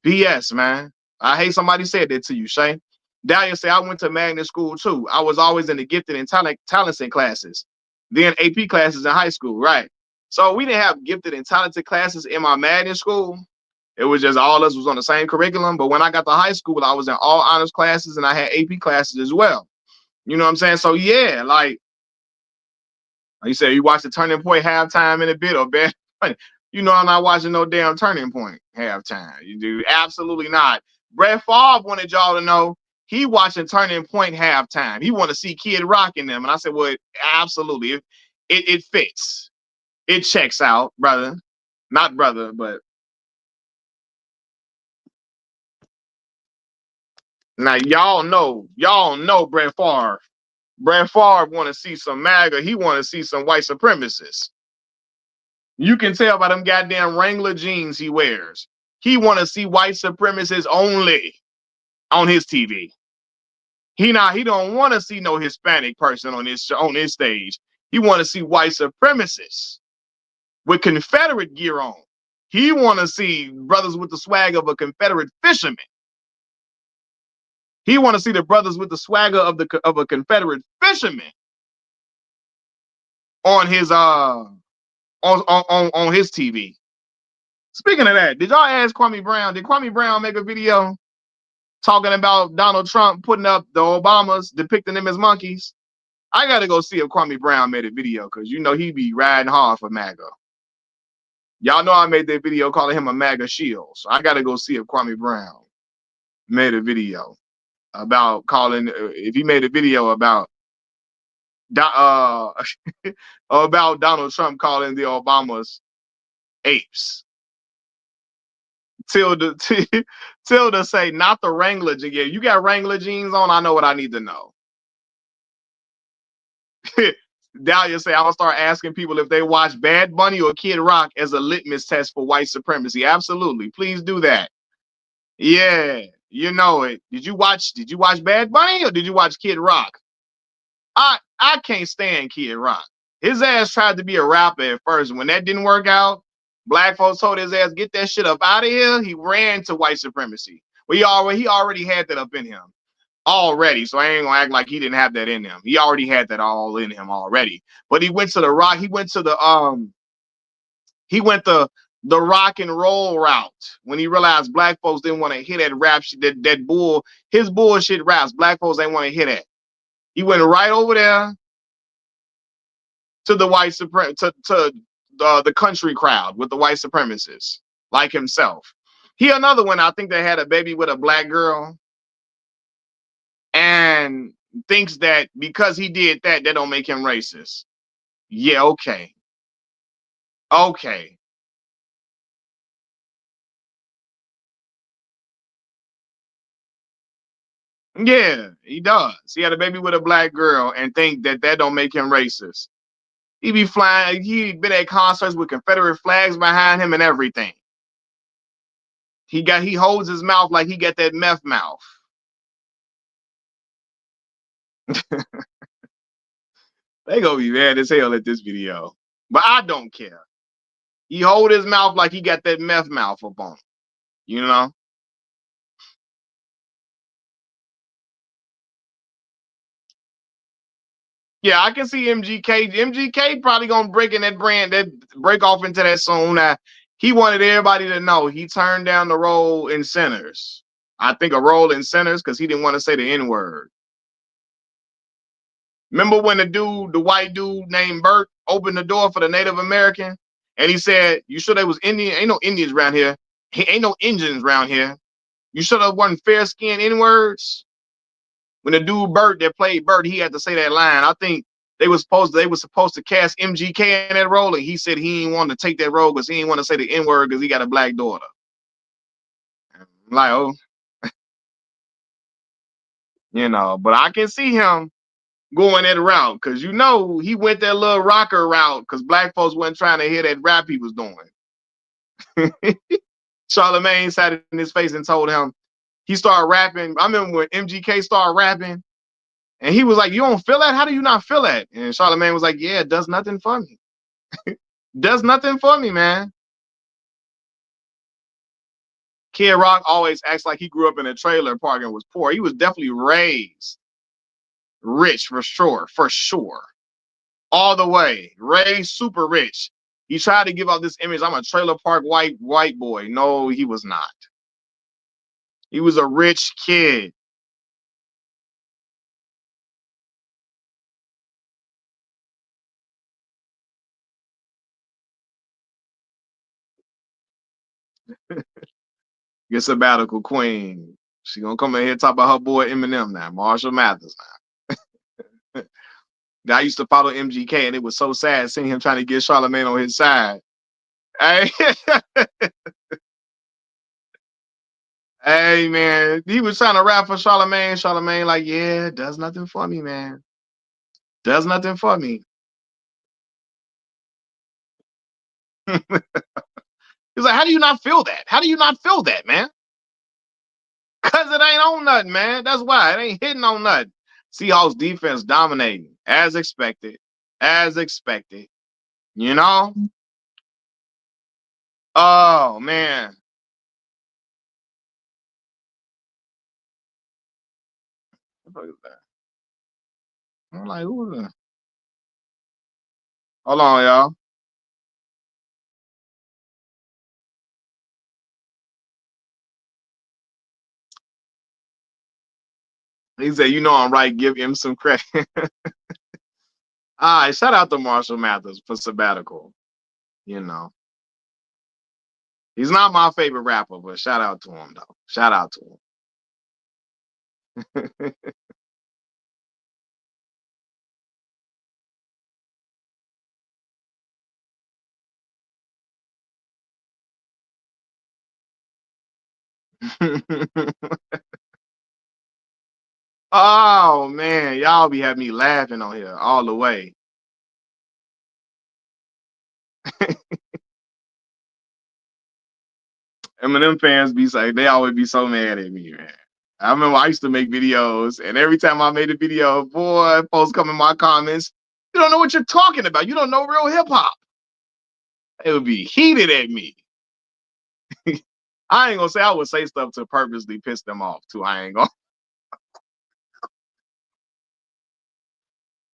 BS, man. I hate somebody said that to you, Shay. Dahlia said, I went to magnet school too. I was always in the gifted and talented classes. Then AP classes in high school, right? So we didn't have gifted and talented classes in my magnet school. It was just all of us was on the same curriculum. But when I got to high school, I was in all honors classes and I had AP classes as well. You know what I'm saying? So yeah, like you said, you watch the Turning Point halftime in a bit or bad. You know I'm not watching no damn Turning Point halftime. You do absolutely not. Brett Favre wanted y'all to know He watching Turning Point halftime. He want to see Kid Rock in them. And I said, well, absolutely. It fits. It checks out, brother. Not brother, but now y'all know Brett Favre. Brett Favre want to see some MAGA. He want to see some white supremacists. You can tell by them goddamn Wrangler jeans he wears. He want to see white supremacists only on his TV. He don't want to see no Hispanic person on his stage. He want to see white supremacists with Confederate gear on. He want to see brothers with the swag of a Confederate fisherman. He want to see the brothers with the swagger of a Confederate fisherman on his on his TV. Speaking of that, did y'all ask Kwame Brown? Did Kwame Brown make a video talking about Donald Trump putting up the Obamas, depicting them as monkeys? I gotta go see if Kwame Brown made a video because you know he be riding hard for MAGA. Y'all know I made that video calling him a MAGA shield, so I gotta go see if Kwame Brown made a video about calling. If he made a video about about Donald Trump calling the Obamas apes. Tilda Tilda say not the Wrangler jeans. Yeah, you got Wrangler jeans on. I know what I need to know. Dahlia say I'm gonna start asking people if they watch Bad Bunny or Kid Rock as a litmus test for white supremacy. Absolutely, please do that. Yeah, you know it. Did you watch Bad Bunny or did you watch Kid Rock? I can't stand Kid Rock. His ass tried to be a rapper at first. When that didn't work out, black folks told his ass, get that shit up out of here. He ran to white supremacy. Well, he already had that up in him already. So I ain't gonna act like he didn't have that in him. He already had that all in him already. But he went to the rock, he went the rock and roll route when he realized black folks didn't want to hear that rap shit, his bullshit raps. Black folks ain't want to hear that. He went right over there to the white to the country crowd with the white supremacists like himself. He another one I think that had a baby with a black girl and thinks that because he did that, that don't make him racist. Yeah, okay. Okay. Yeah, he does. He had a baby with a black girl and think that that don't make him racist. He be flying. He been at concerts with Confederate flags behind him and everything. He holds his mouth like he got that meth mouth. They gonna be mad as hell at this video, but I don't care. He hold his mouth like he got that meth mouth up on him, you know. Yeah, I can see MGK. MGK probably gonna break in that brand, that break off into that soon. Now, he wanted everybody to know he turned down the role in Sinners. I think a role in Sinners because he didn't want to say the N word. Remember when the white dude named Bert, opened the door for the Native American, and he said, "You sure there was Indian? Ain't no Indians around here. Ain't no Indians around here. You sure there wasn't fair skinned N words?" When the dude Bert that played Bert, he had to say that line. I think they were supposed to cast MGK in that role, and he said he didn't want to take that role because he didn't want to say the N word because he got a black daughter. I'm like, oh, but I can see him going that route because he went that little rocker route because black folks wasn't trying to hear that rap he was doing. Charlemagne sat in his face and told him he started rapping. I remember when MGK started rapping, and he was like, "You don't feel that? How do you not feel that?" And Charlemagne was like, "Yeah, it does nothing for me. Does nothing for me, man." Kid Rock always acts like he grew up in a trailer park and was poor. He was definitely raised rich for sure. All the way. Raised super rich. He tried to give out this image, I'm a trailer park white boy. No, he was not. He was a rich kid. Your sabbatical queen. She gonna come in here and talk about her boy Eminem now, Marshall Mathers now. Guy used to follow MGK, and it was so sad seeing him trying to get Charlamagne on his side. Hey, hey, man, he was trying to rap for Charlamagne. Charlamagne, like, yeah, does nothing for me, man. Does nothing for me. He's like, how do you not feel that? How do you not feel that, man? Cause it ain't on nothing, man. That's why it ain't hitting on nothing. Seahawks defense dominating as expected, as expected. You know? Oh man, what the fuck is that? I'm like, who is that? Hold on, y'all. He said, you know I'm right. Give him some credit. All right, shout out to Marshall Mathers for sabbatical. You know, he's not my favorite rapper, but shout out to him though. Shout out to him. Oh man, y'all be having me laughing on here all the way. Eminem fans be like, they always be so mad at me, man. I remember I used to make videos, and every time I made a video, boy, folks come in my comments, you don't know what you're talking about. You don't know real hip hop. It would be heated at me. I ain't gonna say I would say stuff to purposely piss them off too. I ain't gonna.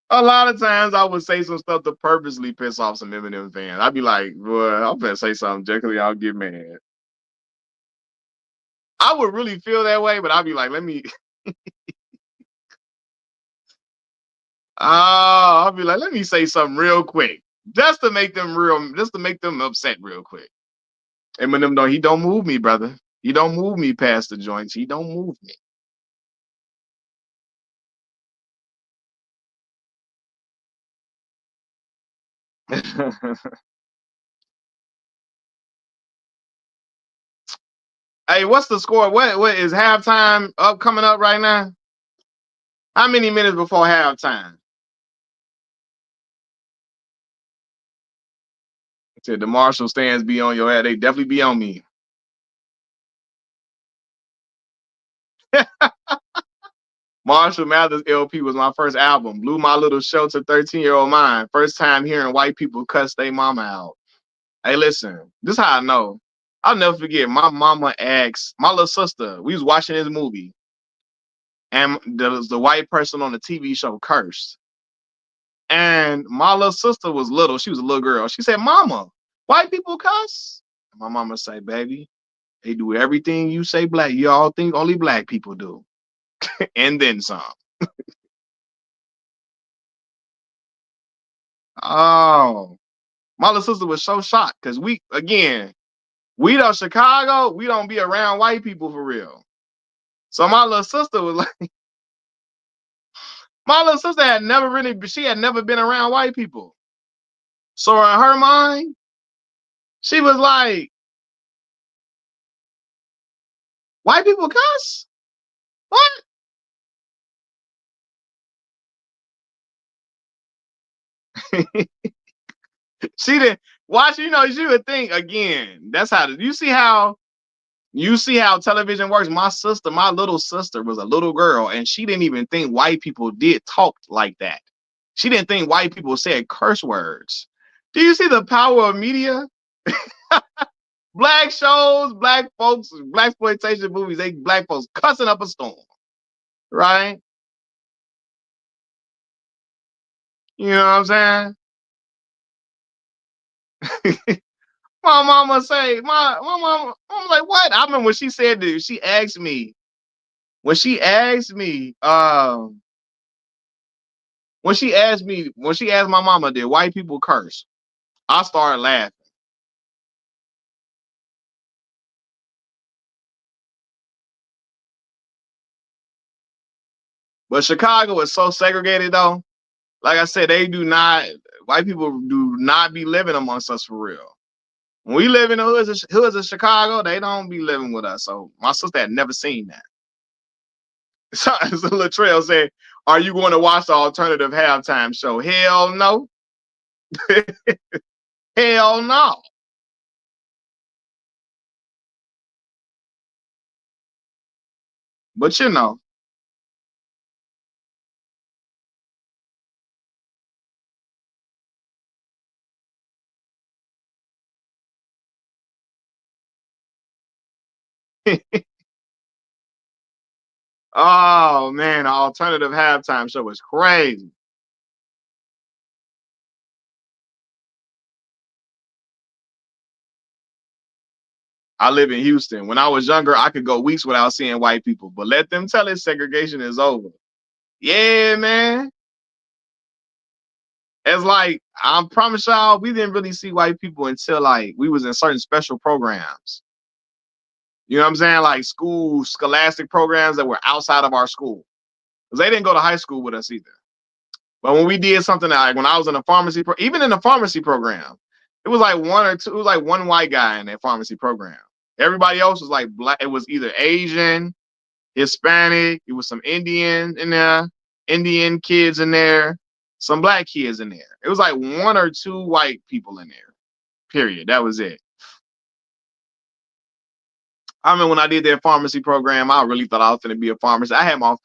A lot of times I would say some stuff to purposely piss off some Eminem fans. I'd be like, boy, I'm gonna say something just 'cause y'all get mad. I would really feel that way, but I'd be like, let me. I'll be like, let me say something real quick, just to make them just to make them upset real quick. Eminem, he don't move me, brother. He don't move me past the joints. He don't move me. Hey, what's the score? What is halftime up coming up right now? How many minutes before halftime? Said the Marshall stands be on your head. They definitely be on me. Marshall Mathers LP was my first album. Blew my little shelter 13-year-old mind. First time hearing white people cuss their mama out. Hey, listen, this is how I know. I'll never forget. My mama asked my little sister. We was watching this movie, and the white person on the TV show cursed. And my little sister was little. She was a little girl. She said, "Mama, white people cuss?" And my mama say, "Baby, they do everything you say black. You all think only black people do, and then some." Oh, my little sister was so shocked because we don't Chicago. We don't be around white people for real. So my little sister was like, my little sister had never really, she had never been around white people. So in her mind, she was like, white people cuss? What? She didn't watch, she would think again. That's how you see how television works. My little sister was a little girl, and she didn't even think white people did talk like that. She didn't think white people said curse words. Do you see the power of media? Black shows, black folks, black exploitation movies, they black folks cussing up a storm, right? You know what I'm saying? My mama say, my mama, I'm like, what? I remember when she said this, she asked me, when she asked me, when she asked my mama, did white people curse? I started laughing. But Chicago is so segregated though. Like I said, they do not. White people do not be living amongst us for real. When we live in the hoods of Chicago, they don't be living with us. So my sister had never seen that. So Latrell said, "Are you going to watch the alternative halftime show?" Hell no. Hell no. But you know, oh man, the alternative halftime show was crazy. I live in Houston. When I was younger, I could go weeks without seeing white people, but let them tell it segregation is over. Yeah, man. It's like I promise y'all, we didn't really see white people until like we was in certain special programs. You know what I'm saying? Like school, scholastic programs that were outside of our school. Because they didn't go to high school with us either. But when we did something like when I was in a pharmacy, even in the pharmacy program, it was like one or two, it was like one white guy in that pharmacy program. Everybody else was like black. It was either Asian, Hispanic, it was some Indian in there, Indian kids in there, some black kids in there. It was like one or two white people in there. Period. That was it. I remember when I did that pharmacy program, I really thought I was going to be a pharmacist. I had my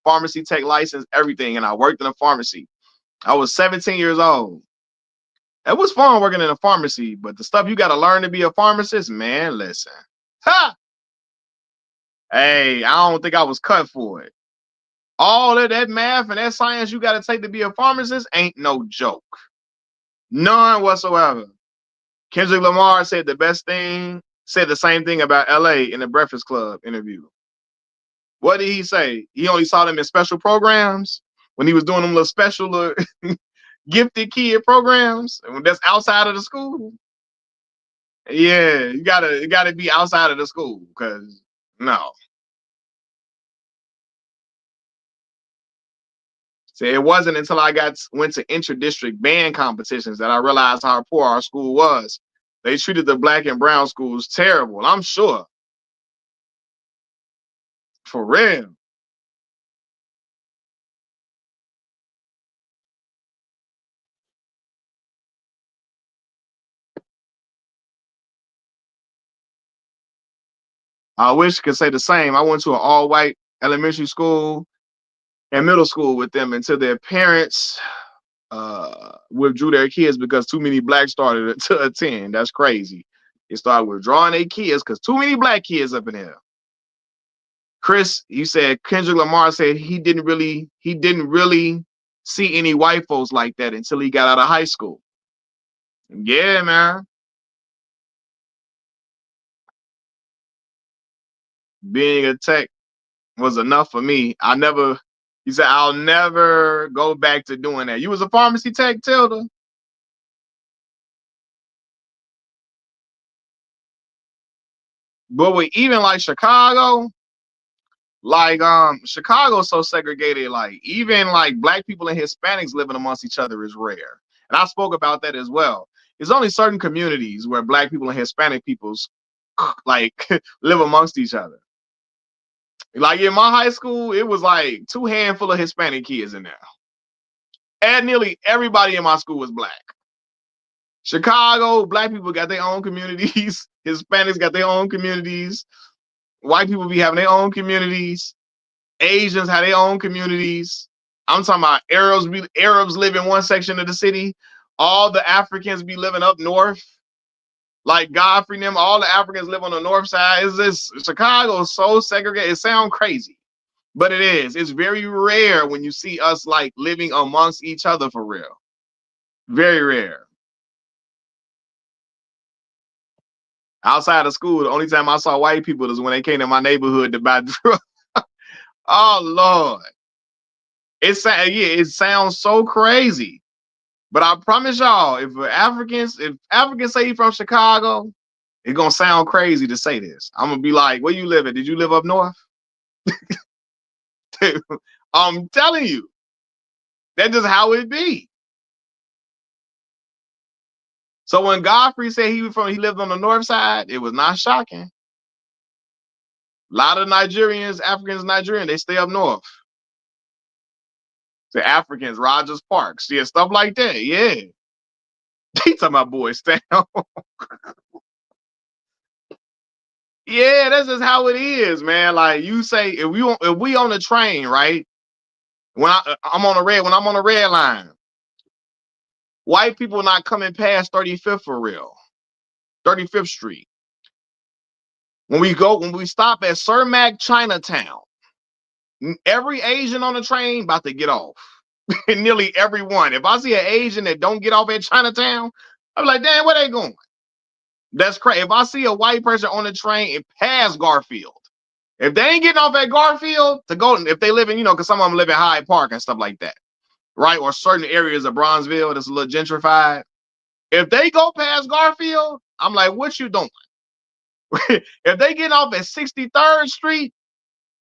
pharmacy tech license, everything, and I worked in a pharmacy. I was 17 years old. It was fun working in a pharmacy, but the stuff you got to learn to be a pharmacist, man, listen. Ha! Hey, I don't think I was cut for it. All of that math and that science you got to take to be a pharmacist ain't no joke. None whatsoever. Kendrick Lamar said the same thing about LA in the Breakfast Club interview. What did he say? He only saw them in special programs when he was doing them little special gifted kid programs that's outside of the school. Yeah, you gotta be outside of the school because no. So it wasn't until I went to inter-district band competitions that I realized how poor our school was. They treated the black and brown schools terrible. I'm sure, for real. I wish I could say the same. I went to an all-white elementary school and middle school with them until their parents withdrew their kids because too many blacks started to attend. That's crazy. They started withdrawing their kids because too many black kids up in here. Chris, you said Kendrick Lamar said he didn't really see any white folks like that until he got out of high school. Yeah, man. Being a tech was enough for me. He said, I'll never go back to doing that. You was a pharmacy tech, Tilda? But with even like Chicago, like Chicago's so segregated, like even like black people and Hispanics living amongst each other is rare. And I spoke about that as well. There's only certain communities where black people and Hispanic peoples like live amongst each other. Like in my high school, it was like two handful of Hispanic kids in there. And nearly everybody in my school was black. Chicago, black people got their own communities. Hispanics got their own communities. White people be having their own communities. Asians have their own communities. I'm talking about Arabs live in one section of the city. All the Africans be living up north. Like Godfrey and them, all the Africans live on the north side. Is this Chicago is so segregated? It sounds crazy, but it is. It's very rare when you see us like living amongst each other for real. Very rare. Outside of school, the only time I saw white people is when they came to my neighborhood to buy drugs. Oh Lord. It sounds so crazy. But I promise y'all, if Africans say you from Chicago, it's gonna sound crazy to say this. I'm gonna be like, where you live at? Did you live up north? I'm telling you, that's just how it be. So when Godfrey said he lived on the north side, it was not shocking. A lot of Nigerians, Africans, Nigerian, they stay up north. The Africans, Rogers Parks, yeah, stuff like that. Yeah, they talking about boys down. Yeah, that's just how it is, man. Like you say, if we on the train, right? I'm on the red line, white people not coming past 35th for real, 35th Street. When we stop at Cermak Chinatown, every Asian on the train about to get off. Nearly everyone. If I see an Asian that don't get off at Chinatown, I'm like, damn, where they going? That's crazy. If I see a white person on the train and pass Garfield, if they ain't getting off at Garfield to go, if they live in, because some of them live in Hyde Park and stuff like that, right? Or certain areas of Bronzeville that's a little gentrified. If they go past Garfield, I'm like, what you doing? If they get off at 63rd Street,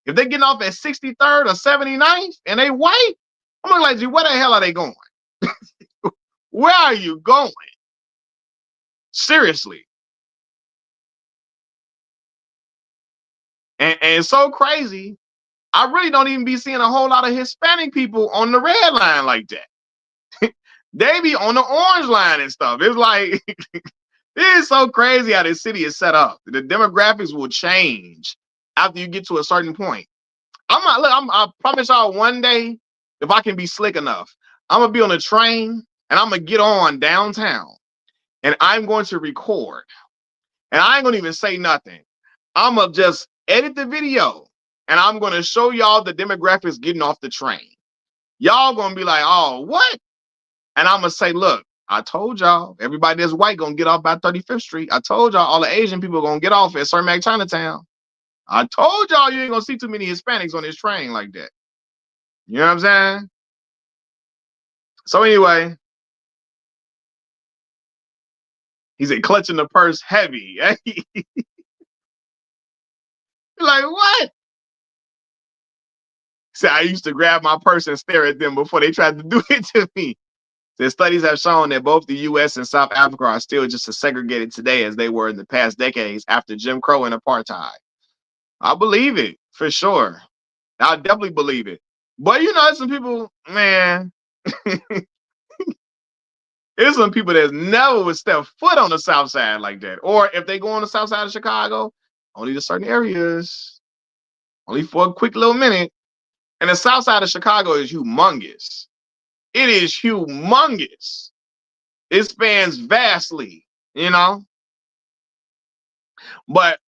if they getting off at 63rd or 79th and they white, I'm like, gee, where the hell are they going? Where are you going? Seriously. And it's so crazy. I really don't even be seeing a whole lot of Hispanic people on the red line like that. They be on the orange line and stuff. It's like, it is so crazy how this city is set up. The demographics will change after you get to a certain point. I promise y'all one day, if I can be slick enough, I'm gonna be on a train and I'm gonna get on downtown and I'm going to record. And I ain't gonna even say nothing. I'm gonna just edit the video and I'm gonna show y'all the demographics getting off the train. Y'all gonna be like, oh, what? And I'm gonna say, look, I told y'all, everybody that's white gonna get off by 35th Street. I told y'all all the Asian people gonna get off at Cermak Chinatown. I told y'all you ain't gonna see too many Hispanics on this train like that. You know what I'm saying? So anyway, he said clutching the purse heavy. Like, what? Said I used to grab my purse and stare at them before they tried to do it to me. The studies have shown that both the US and South Africa are still just as segregated today as they were in the past decades after Jim Crow and apartheid. I believe it for sure. I definitely believe it. But some people, man, there's some people that never would step foot on the South Side like that. Or if they go on the South Side of Chicago, only to certain areas, only for a quick little minute. And the South Side of Chicago is humongous. It is humongous. It spans vastly. But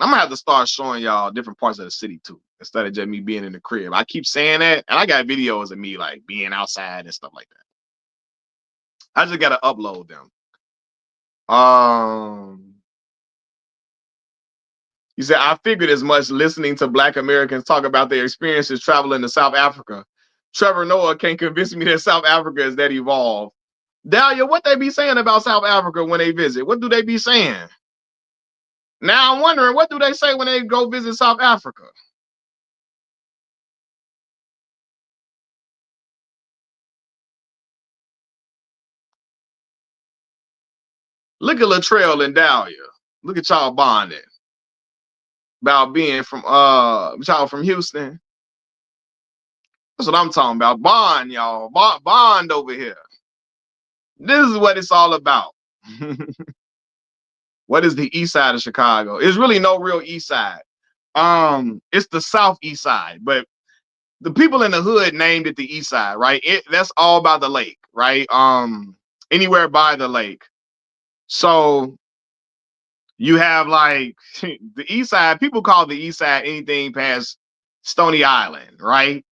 I'm gonna have to start showing y'all different parts of the city too, instead of just me being in the crib. I keep saying that, and I got videos of me like being outside and stuff like that. I just gotta upload them. You said I figured as much listening to Black Americans talk about their experiences traveling to South Africa. Trevor Noah can't convince me that South Africa is that evolved. Dahlia, what they be saying about South Africa when they visit? What do they be saying? Now I'm wondering, what do they say when they go visit South Africa? Look at Latrell and Dahlia. Look at y'all bonding about being from y'all from Houston. That's what I'm talking about. Bond, y'all. Bond over here. This is what it's all about. What is the east side of Chicago? It's really no real east side. It's the southeast side, but the people in the hood named it the east side, right? That's all by the lake, right? Anywhere by the lake. So you have like the east side, people call the east side anything past Stony Island, right?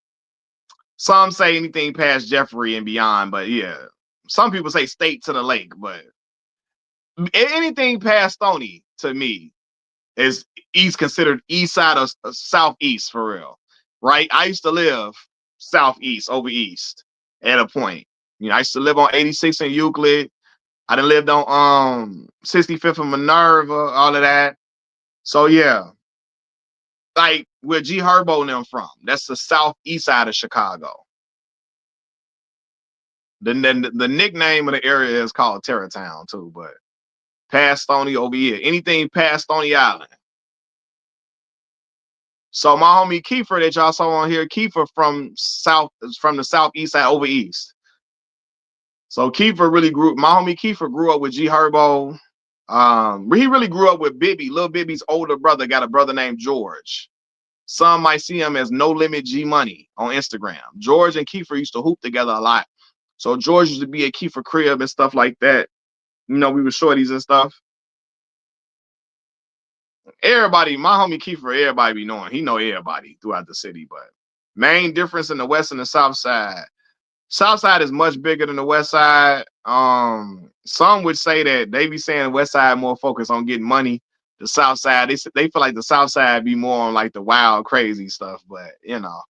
Some say anything past Jeffrey and beyond, but yeah. Some people say state to the lake, but anything past Stony to me is east, considered east side of southeast for real, right? I used to live southeast over east at a point. I used to live on 86 in Euclid. I done lived on 65th and Minerva, all of that. So yeah. like where G Herbo and them from. That's the southeast side of Chicago. The nickname of the area is called Terrortown too, but past Stony over here. Anything past Stony Island. So my homie Kiefer that y'all saw on here, Kiefer from the southeast side over east. So Kiefer really grew. My homie Kiefer grew up with G Herbo. He really grew up with Bibby. Lil Bibby's older brother got a brother named George. Some might see him as No Limit G Money on Instagram. George and Kiefer used to hoop together a lot. So George used to be at Kiefer crib and stuff like that. You know, we were shorties and stuff. Everybody, my homie Kiefer, everybody be knowing. He know everybody throughout the city. But main difference in the west and the south side. South side is much bigger than the west side. Some would say that they be saying the west side more focused on getting money. The south side, they feel like the south side be more on like the wild, crazy stuff. But you know,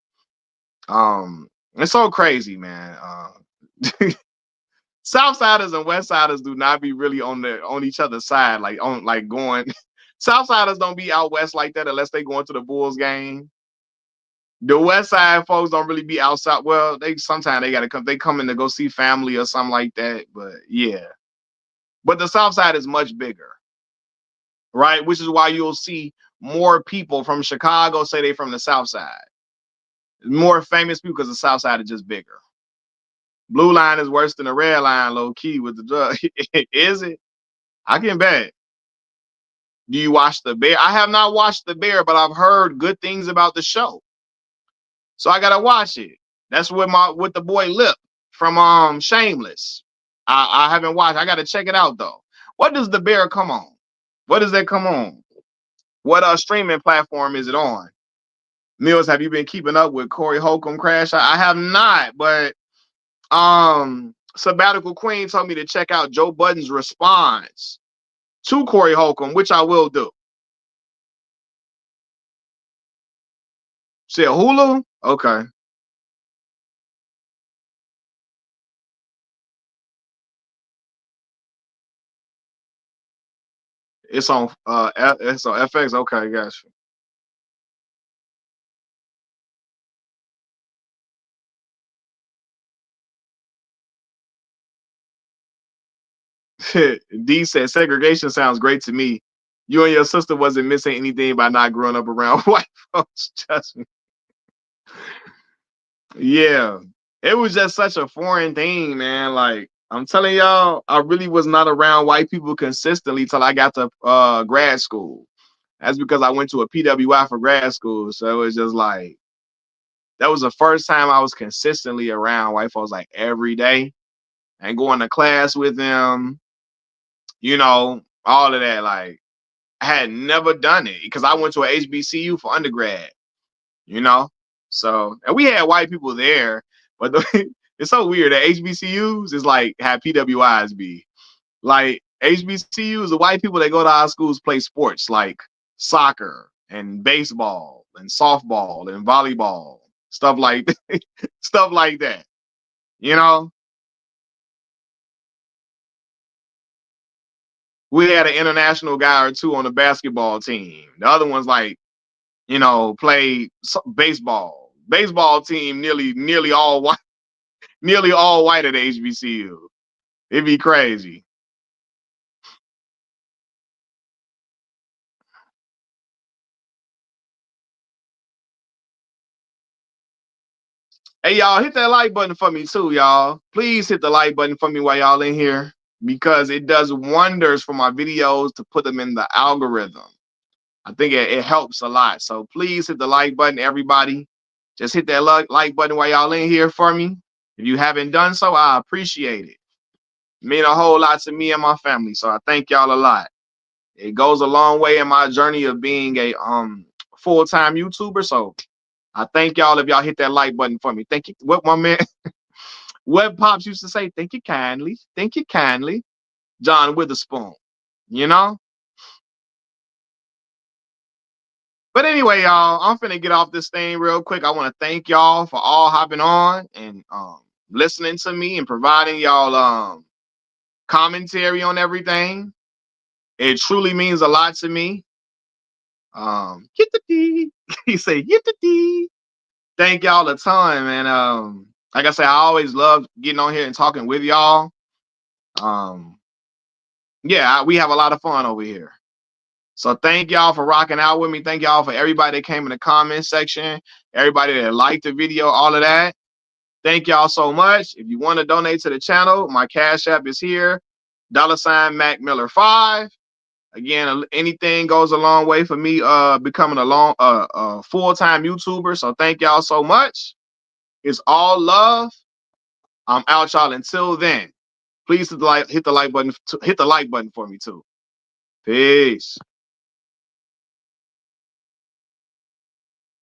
it's so crazy, man. Southsiders and Westsiders do not be really on each other's side, like on like going. Southsiders don't be out west like that unless they going to the Bulls game. The West Side folks don't really be outside. Well, they sometimes they gotta come. They come in to go see family or something like that. But yeah, but the South Side is much bigger, right? Which is why you'll see more people from Chicago say they from the South Side. More famous people because the South Side is just bigger. Blue line is worse than the red line, low key with the drug. Is it? I can bet. Do you watch The Bear? I have not watched The Bear, but I've heard good things about the show. So I gotta watch it. That's with the boy Lip from Shameless. I haven't watched. I gotta check it out though. What does The Bear come on? What does that come on? What streaming platform is it on? Mills, have you been keeping up with Corey Holcomb crash? I have not, but Sabbatical Queen told me to check out Joe Budden's response to Corey Holcomb, which I will do. Said Hulu? Okay. It's on FX. Okay, gotcha. D said segregation sounds great to me. You and your sister wasn't missing anything by not growing up around white folks. Trust me. Yeah. It was just such a foreign thing, man. Like I'm telling y'all, I really was not around white people consistently till I got to grad school. That's because I went to a PWI for grad school. So it was just like that was the first time I was consistently around white folks like every day and going to class with them, all of that. Like I had never done it because I went to a HBCU for undergrad, you know. So and we had white people there, but it's so weird that HBCUs is like have PWIs be like HBCUs. The white people that go to our schools play sports like soccer and baseball and softball and volleyball stuff like stuff like that. You know, we had an international guy or two on the basketball team. The other one's like play baseball. Baseball team nearly all white, nearly all white at the HBCU. It'd be crazy. Hey y'all, hit that like button for me too, y'all. Please hit the like button for me while y'all in here because it does wonders for my videos to put them in the algorithm. I think it helps a lot. So please hit the like button, everybody. Just hit that like button while y'all in here for me. If you haven't done so, I appreciate it. It mean a whole lot to me and my family. So I thank y'all a lot. It goes a long way in my journey of being a full-time YouTuber. So I thank y'all if y'all hit that like button for me. Thank you. What my man Web Pops used to say, thank you kindly. Thank you kindly. John Witherspoon. You know? But anyway, y'all, I'm finna get off this thing real quick. I want to thank y'all for all hopping on and listening to me and providing y'all commentary on everything. It truly means a lot to me. Get the D. He said, get the D. Thank y'all a ton, man. Like I said, I always love getting on here and talking with y'all. Um, yeah, we have a lot of fun over here. So thank y'all for rocking out with me. Thank y'all for everybody that came in the comment section, everybody that liked the video, all of that. Thank y'all so much. If you want to donate to the channel, my Cash App is here. $Mac Miller 5. Again, anything goes a long way for me becoming a full-time YouTuber. So thank y'all so much. It's all love. I'm out, y'all. Until then, please hit the like button for me too. Peace.